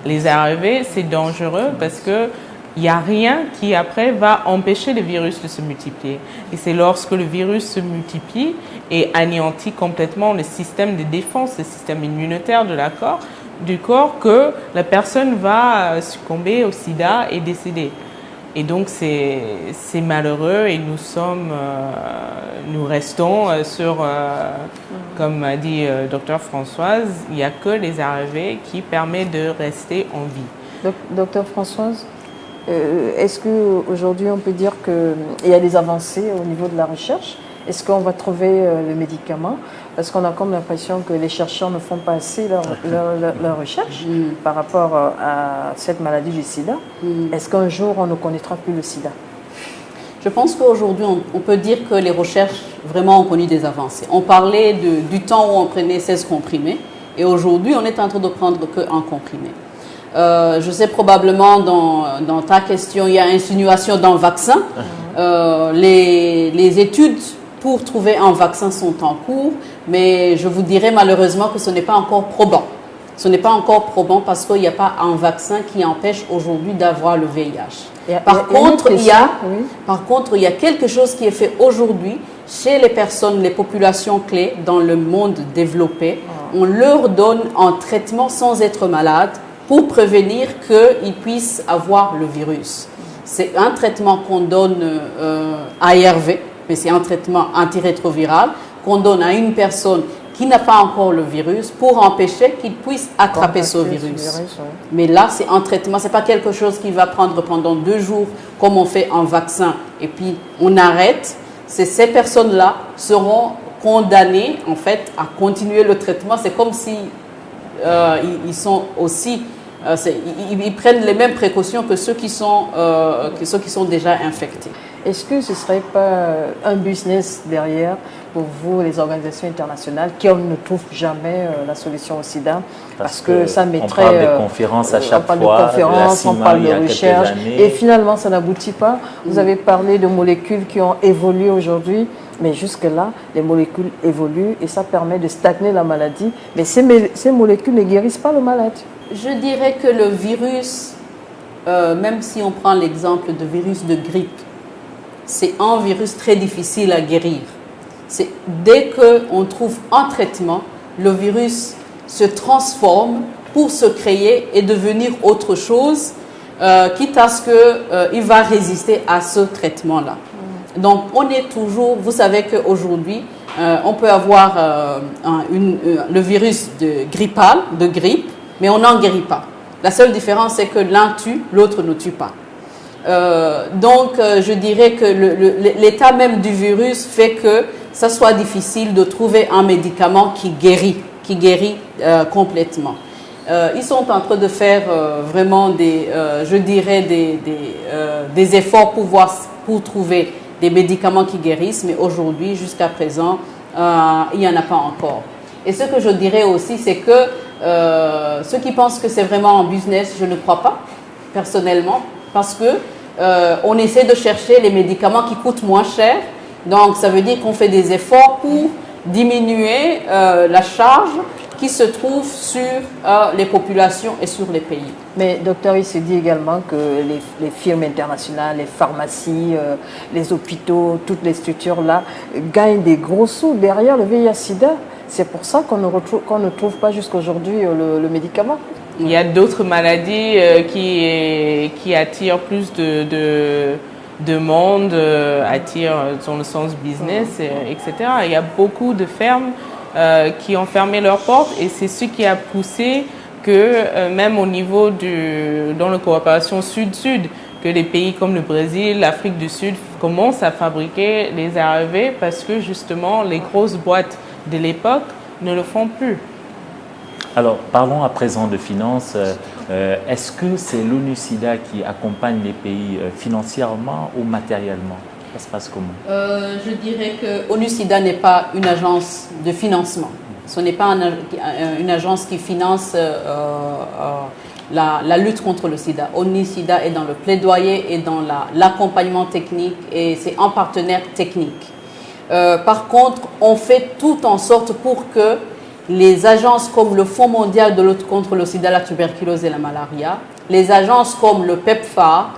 les ARV, c'est dangereux parce que il n'y a rien qui après va empêcher le virus de se multiplier. Et c'est lorsque le virus se multiplie et anéantit complètement le système de défense, le système immunitaire du corps, que la personne va succomber au sida et décéder. Et donc c'est malheureux et nous restons sur, comme a dit Dr Françoise, il n'y a que les ARV qui permettent de rester en vie. Docteur Françoise, est-ce qu'aujourd'hui on peut dire qu'il y a des avancées au niveau de la recherche? Est-ce qu'on va trouver le médicament? Parce qu'on a comme l'impression que les chercheurs ne font pas assez leur recherche par rapport à cette maladie du sida. Est-ce qu'un jour on ne connaîtra plus le sida? Je pense qu'aujourd'hui on peut dire que les recherches vraiment ont connu des avancées. On parlait du temps où on prenait 16 comprimés et aujourd'hui on est en train de prendre qu'un comprimé. Je sais probablement dans ta question, il y a insinuation d'un vaccin. Les études pour trouver un vaccin sont en cours, mais je vous dirais malheureusement que ce n'est pas encore probant. Ce n'est pas encore probant parce qu'il n'y a pas un vaccin qui empêche aujourd'hui d'avoir le VIH. Par contre, il y a quelque chose qui est fait aujourd'hui chez les personnes, les populations clés dans le monde développé. On leur donne un traitement sans être malade pour prévenir qu'ils puissent avoir le virus. C'est un traitement qu'on donne ARV, mais c'est un traitement antirétroviral qu'on donne à une personne qui n'a pas encore le virus pour empêcher qu'il puisse attraper ce virus. Mais là, c'est un traitement, ce n'est pas quelque chose qui va prendre pendant 2 jours comme on fait un vaccin et puis on arrête. Ces personnes-là seront condamnées en fait à continuer le traitement. C'est comme si ils sont aussi, ils prennent les mêmes précautions que ceux qui sont déjà infectés. Est-ce que ce ne serait pas un business derrière pour vous, les organisations internationales, qui ne trouvent jamais la solution au sida? Parce que ça mettrait... On parle de conférences à chaque fois, on parle de conférences, on parle de recherche, et finalement ça n'aboutit pas. Vous avez parlé de molécules qui ont évolué aujourd'hui, mais jusque-là, les molécules évoluent et ça permet de stagner la maladie. Mais ces molécules ne guérissent pas le malade. Je dirais que le virus, même si on prend l'exemple de virus de grippe, c'est un virus très difficile à guérir. Dès qu'on trouve un traitement, le virus se transforme pour se créer et devenir autre chose, quitte à ce qu'il va résister à ce traitement-là. Donc, on est toujours, vous savez qu'aujourd'hui, on peut avoir le virus de grippe, mais on n'en guérit pas. La seule différence, c'est que l'un tue, l'autre ne tue pas. Donc, je dirais que l'état même du virus fait que ça soit difficile de trouver un médicament qui guérit complètement. Ils sont en train de faire vraiment des efforts pour trouver des médicaments qui guérissent, mais aujourd'hui, jusqu'à présent, il n'y en a pas encore. Et ce que je dirais aussi, c'est que ceux qui pensent que c'est vraiment un business, je ne crois pas, personnellement, parce que on essaie de chercher les médicaments qui coûtent moins cher. Donc, ça veut dire qu'on fait des efforts pour diminuer la charge qui se trouve sur les populations et sur les pays. Mais docteur, il se dit également que les firmes internationales, les pharmacies, les hôpitaux, toutes les structures-là gagnent des gros sous derrière le VIH-Sida. C'est pour ça qu'on ne trouve pas jusqu'aujourd'hui le médicament. Il y a d'autres maladies qui attirent plus de monde, attirent dans le sens business, etc. Il y a beaucoup de fermes qui ont fermé leurs portes et c'est ce qui a poussé que même au niveau dans la coopération sud-sud, que les pays comme le Brésil, l'Afrique du Sud commencent à fabriquer les ARV parce que justement les grosses boîtes de l'époque ne le font plus. Alors, parlons à présent de finances. Est-ce que c'est l'ONU-SIDA qui accompagne les pays financièrement ou matériellement? Ça se passe comment? Je dirais que ONU-SIDA n'est pas une agence de financement. Ce n'est pas une agence qui finance la lutte contre le sida. ONU-SIDA est dans le plaidoyer et dans l'accompagnement technique et c'est un partenaire technique. Par contre, on fait tout en sorte pour que les agences comme le Fonds mondial de lutte contre le sida, la tuberculose et la malaria, les agences comme le PEPFAR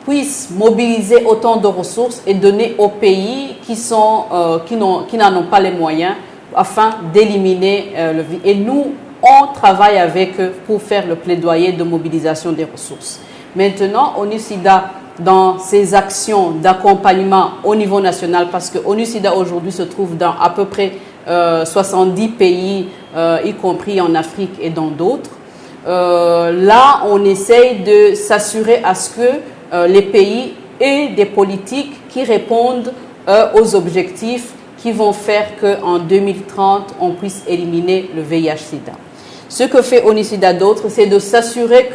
puissent mobiliser autant de ressources et donner aux pays qui n'en ont pas les moyens afin d'éliminer le virus. Et nous, on travaille avec eux pour faire le plaidoyer de mobilisation des ressources. Maintenant, ONU-SIDA, dans ses actions d'accompagnement au niveau national, parce que ONU-SIDA aujourd'hui se trouve dans à peu près 70 pays, y compris en Afrique et dans d'autres. Là, on essaye de s'assurer à ce que les pays aient des politiques qui répondent aux objectifs qui vont faire qu'en 2030, on puisse éliminer le VIH-Sida. Ce que fait ONU-SIDA d'autres, c'est de s'assurer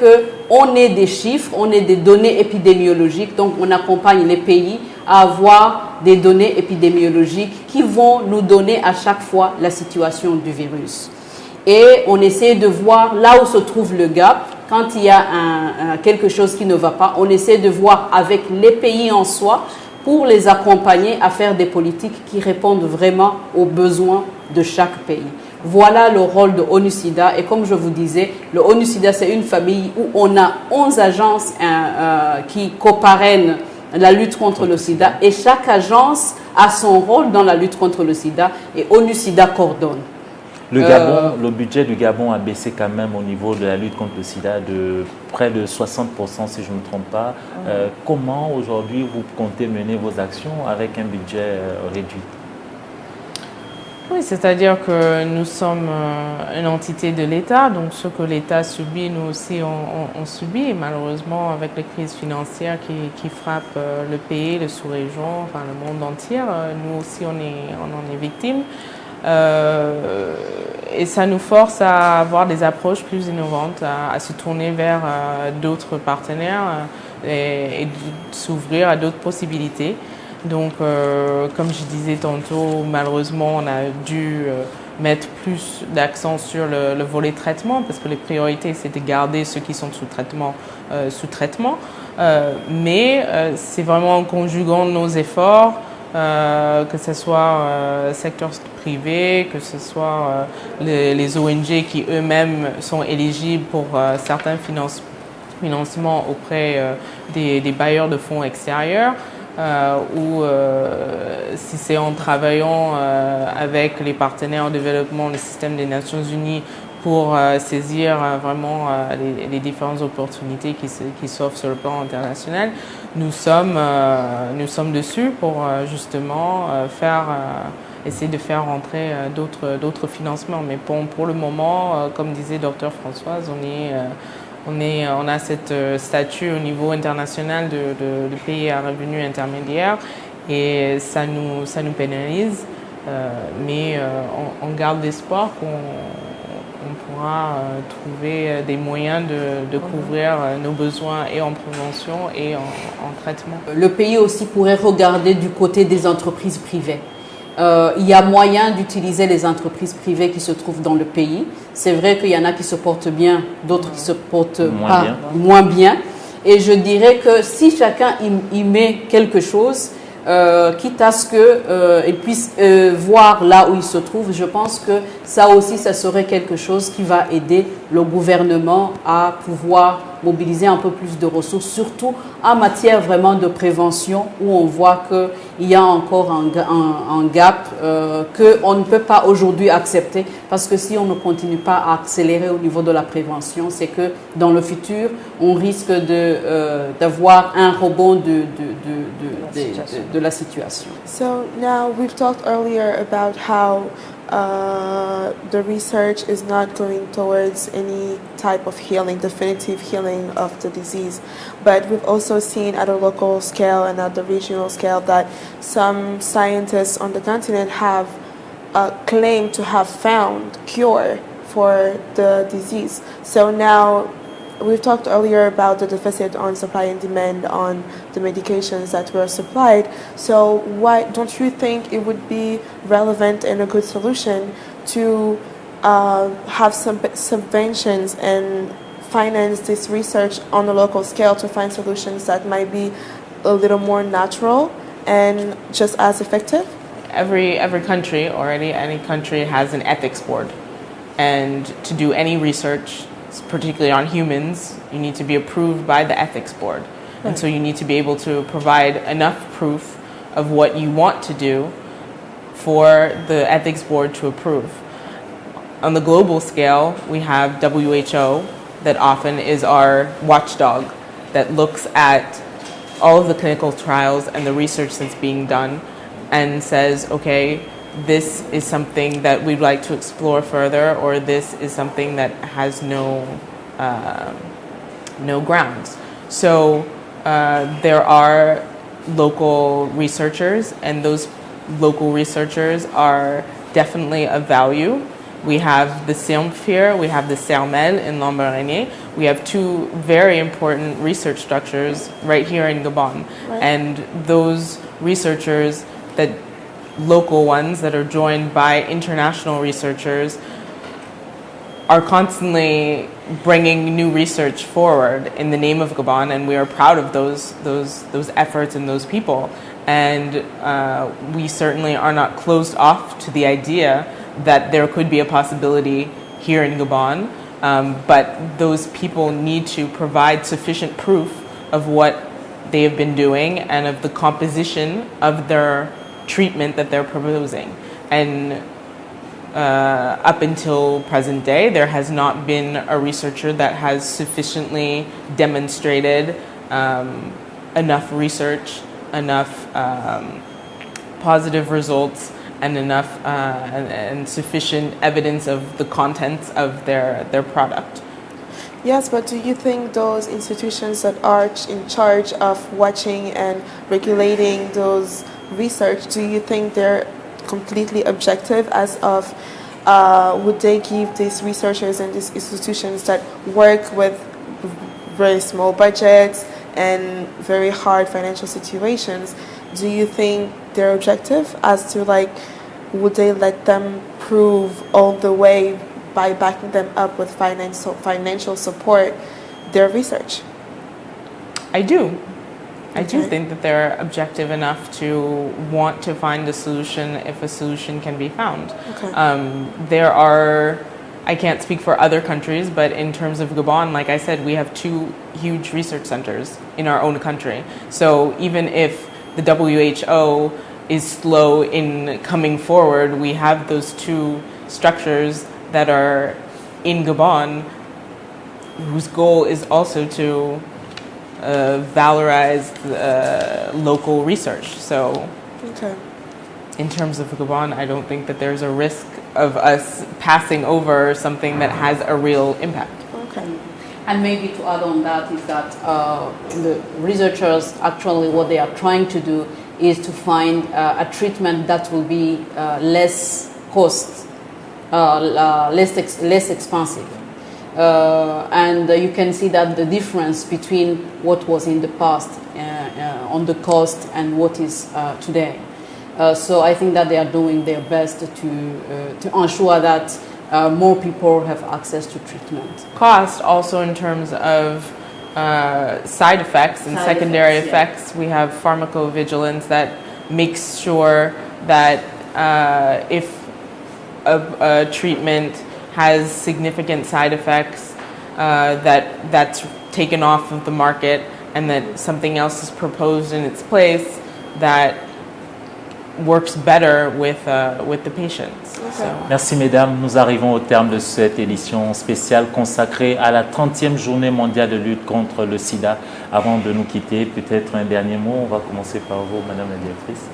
qu'on ait des chiffres, on ait des données épidémiologiques. Donc, on accompagne les pays à avoir des données épidémiologiques qui vont nous donner à chaque fois la situation du virus. Et on essaie de voir là où se trouve le gap. Quand il y a quelque chose qui ne va pas, on essaie de voir avec les pays en soi pour les accompagner à faire des politiques qui répondent vraiment aux besoins de chaque pays. Voilà le rôle de ONU-SIDA. Et comme je vous disais, le ONU-SIDA, c'est une famille où on a 11 agences qui coparrainent la lutte contre le sida. Et chaque agence a son rôle dans la lutte contre le sida. Et ONU-SIDA coordonne. Le budget du Gabon a baissé quand même au niveau de la lutte contre le sida de près de 60% si je ne me trompe pas. Comment aujourd'hui vous comptez mener vos actions avec un budget réduit? Oui, c'est-à-dire que nous sommes une entité de l'État, donc ce que l'État subit, nous aussi on subit. Et malheureusement, avec les crises financières qui frappent le pays, le sous-région, enfin le monde entier, nous aussi on en est victimes. Et ça nous force à avoir des approches plus innovantes, à se tourner vers d'autres partenaires et s'ouvrir à d'autres possibilités. Donc, comme je disais tantôt, malheureusement, on a dû mettre plus d'accent sur le volet traitement parce que les priorités, c'est de garder ceux qui sont sous traitement. Mais c'est vraiment en conjuguant nos efforts, que ce soit secteur privé, que ce soit les ONG qui eux-mêmes sont éligibles pour certains financements auprès des bailleurs de fonds extérieurs, ou si c'est en travaillant avec les partenaires en développement, le système des Nations Unies, pour saisir vraiment les différentes opportunités qui s'offrent sur le plan international. Nous sommes dessus pour justement essayer de faire rentrer d'autres financements. Mais pour le moment, comme disait Dr Françoise, on a cette statut au niveau international de pays à revenu intermédiaire et ça nous pénalise, mais on garde l'espoir qu'on pourra trouver des moyens de couvrir nos besoins et en prévention et en traitement. Le pays aussi pourrait regarder du côté des entreprises privées. Il y a moyen d'utiliser les entreprises privées qui se trouvent dans le pays. C'est vrai qu'il y en a qui se portent bien, d'autres qui se portent moins bien. Et je dirais que si chacun y met quelque chose, quitte à ce qu'il puisse voir là où il se trouve, je pense que ça aussi, ça serait quelque chose qui va aider le gouvernement à pouvoir mobiliser un peu plus de ressources, surtout en matière vraiment de prévention, où on voit qu'il y a encore un gap qu'on ne peut pas aujourd'hui accepter, parce que si on ne continue pas à accélérer au niveau de la prévention, c'est que dans le futur, on risque d'avoir un rebond de la situation. So now we've talked earlier about how the research is not going towards any type of healing, definitive healing of the disease. But we've also seen at a local scale and at the regional scale that some scientists on the continent have claimed to have found cure for the disease. So now we've talked earlier about the deficit on supply and demand on the medications that were supplied. So why don't you think it would be relevant and a good solution to have some subventions and finance this research on a local scale to find solutions that might be a little more natural and just as effective? Every country, already any country, has an ethics board. And to do any research, particularly on humans, you need to be approved by the ethics board. Right. And so you need to be able to provide enough proof of what you want to do for the ethics board to approve. On the global scale, we have WHO that often is our watchdog that looks at all of the clinical trials and the research that's being done and says, okay, this is something that we'd like to explore further, or this is something that has no grounds. So there are local researchers, and those local researchers are definitely of value. We have the CERMF here, we have the CERMEL in Lambaréné. We have two very important research structures right here in Gabon. Right. And those researchers, that local ones that are joined by international researchers, are constantly bringing new research forward in the name of Gabon, and we are proud of those efforts and those people. And we certainly are not closed off to the idea that there could be a possibility here in Gabon, but those people need to provide sufficient proof of what they have been doing and of the composition of their treatment that they're proposing. And up until present day, there has not been a researcher that has sufficiently demonstrated enough research, enough positive results, and enough and sufficient evidence of the contents of their product. Yes, but do you think those institutions that are in charge of watching and regulating those research, do you think they're completely objective as of would they give these researchers and these institutions that work with very small budgets and very hard financial situations, do you think they're objective as to like, would they let them prove all the way by backing them up with financial support their research? I do. I do think that they're objective enough to want to find a solution if a solution can be found. There are, I can't speak for other countries, but in terms of Gabon, like I said, we have 2 huge research centers in our own country. So even if the WHO is slow in coming forward, we have those 2 structures that are in Gabon whose goal is also to valorize local research. So in terms of Gabon, I don't think that there's a risk of us passing over something that has a real impact. And maybe to add on that is that the researchers actually what they are trying to do is to find a treatment that will be less cost, less expensive. And you can see that the difference between what was in the past on the cost and what is today. So I think that they are doing their best to ensure that more people have access to treatment. Cost also in terms of side effects and secondary effects. We have pharmacovigilance that makes sure that if a treatment has significant side effects, that's taken off of the market and that something else is proposed in its place that works better with the patients. So. Merci mesdames, nous arrivons au terme de cette édition spéciale consacrée à la 30e journée mondiale de lutte contre le sida. Avant de nous quitter, peut-être un dernier mot, on va commencer par vous madame la directrice.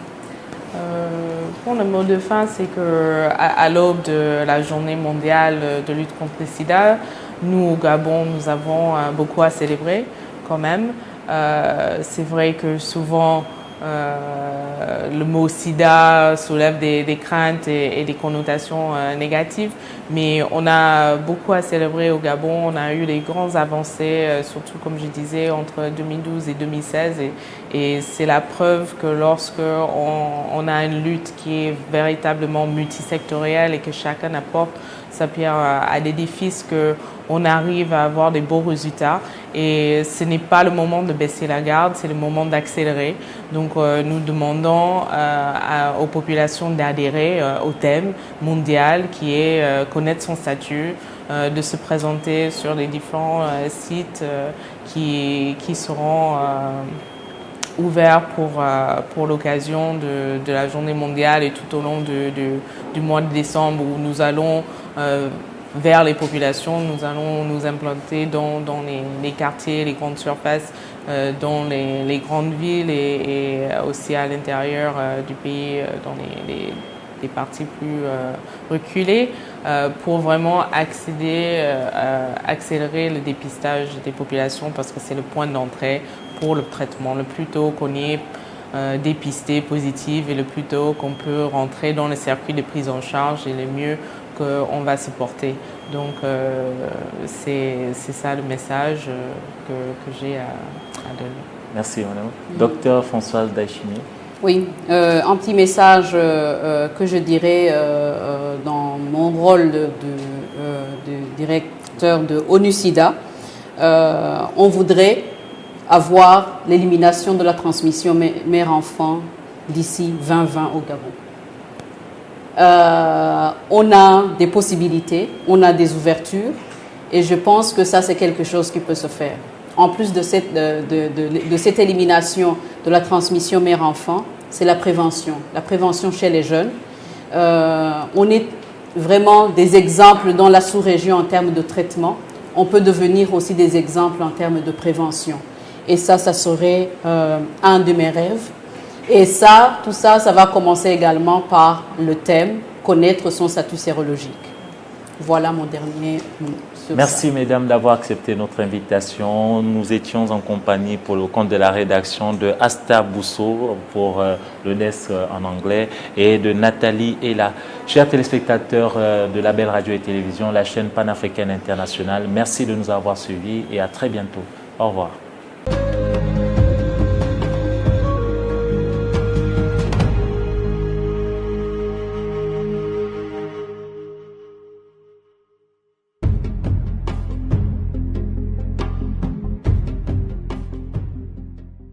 Bon, le mot de fin, c'est qu'à l'aube de la journée mondiale de lutte contre le sida, nous au Gabon, nous avons beaucoup à célébrer quand même. C'est vrai que souvent, le mot sida soulève des craintes et des connotations négatives, mais on a beaucoup à célébrer au Gabon. On a eu les grandes avancées, surtout comme je disais, entre 2012 et 2016, et c'est la preuve que lorsque on a une lutte qui est véritablement multisectorielle et que chacun apporte sa pierre à l'édifice, qu'on arrive à avoir des beaux résultats. Et ce n'est pas le moment de baisser la garde, c'est le moment d'accélérer. Donc nous demandons aux populations d'adhérer au thème mondial qui est connaître son statut, de se présenter sur les différents sites qui seront ouverts pour l'occasion de la journée mondiale et tout au long du mois de décembre où nous allons vers les populations, nous allons nous implanter dans les quartiers, les grandes surfaces, dans les grandes villes et aussi à l'intérieur du pays, dans les parties plus reculées, pour vraiment accélérer le dépistage des populations parce que c'est le point d'entrée pour le traitement. Le plus tôt qu'on est dépisté, positif, et le plus tôt qu'on peut rentrer dans le circuit de prise en charge, et le mieux qu'on va se porter. Donc c'est ça le message que j'ai à donner. Merci madame. Docteur Françoise Daichimier. Oui, un petit message que je dirais dans mon rôle de directeur de ONU-SIDA. On voudrait avoir l'élimination de la transmission mère-enfant d'ici 2020 au Gabon. On a des possibilités, on a des ouvertures et je pense que ça c'est quelque chose qui peut se faire. En plus de cette élimination de la transmission mère-enfant, c'est la prévention chez les jeunes. On est vraiment des exemples dans la sous-région en termes de traitement. On peut devenir aussi des exemples en termes de prévention. Et ça serait un de mes rêves. Et tout ça va commencer également par le thème « Connaître son statut sérologique ». Voilà mon dernier mot. sur Merci ça. mesdames d'avoir accepté notre invitation. Nous étions en compagnie pour le compte de la rédaction de Asta Bousso pour le desk en anglais et de Nathalie Ella. Chers téléspectateurs de la Belle Radio et Télévision, la chaîne panafricaine internationale, merci de nous avoir suivis et à très bientôt. Au revoir.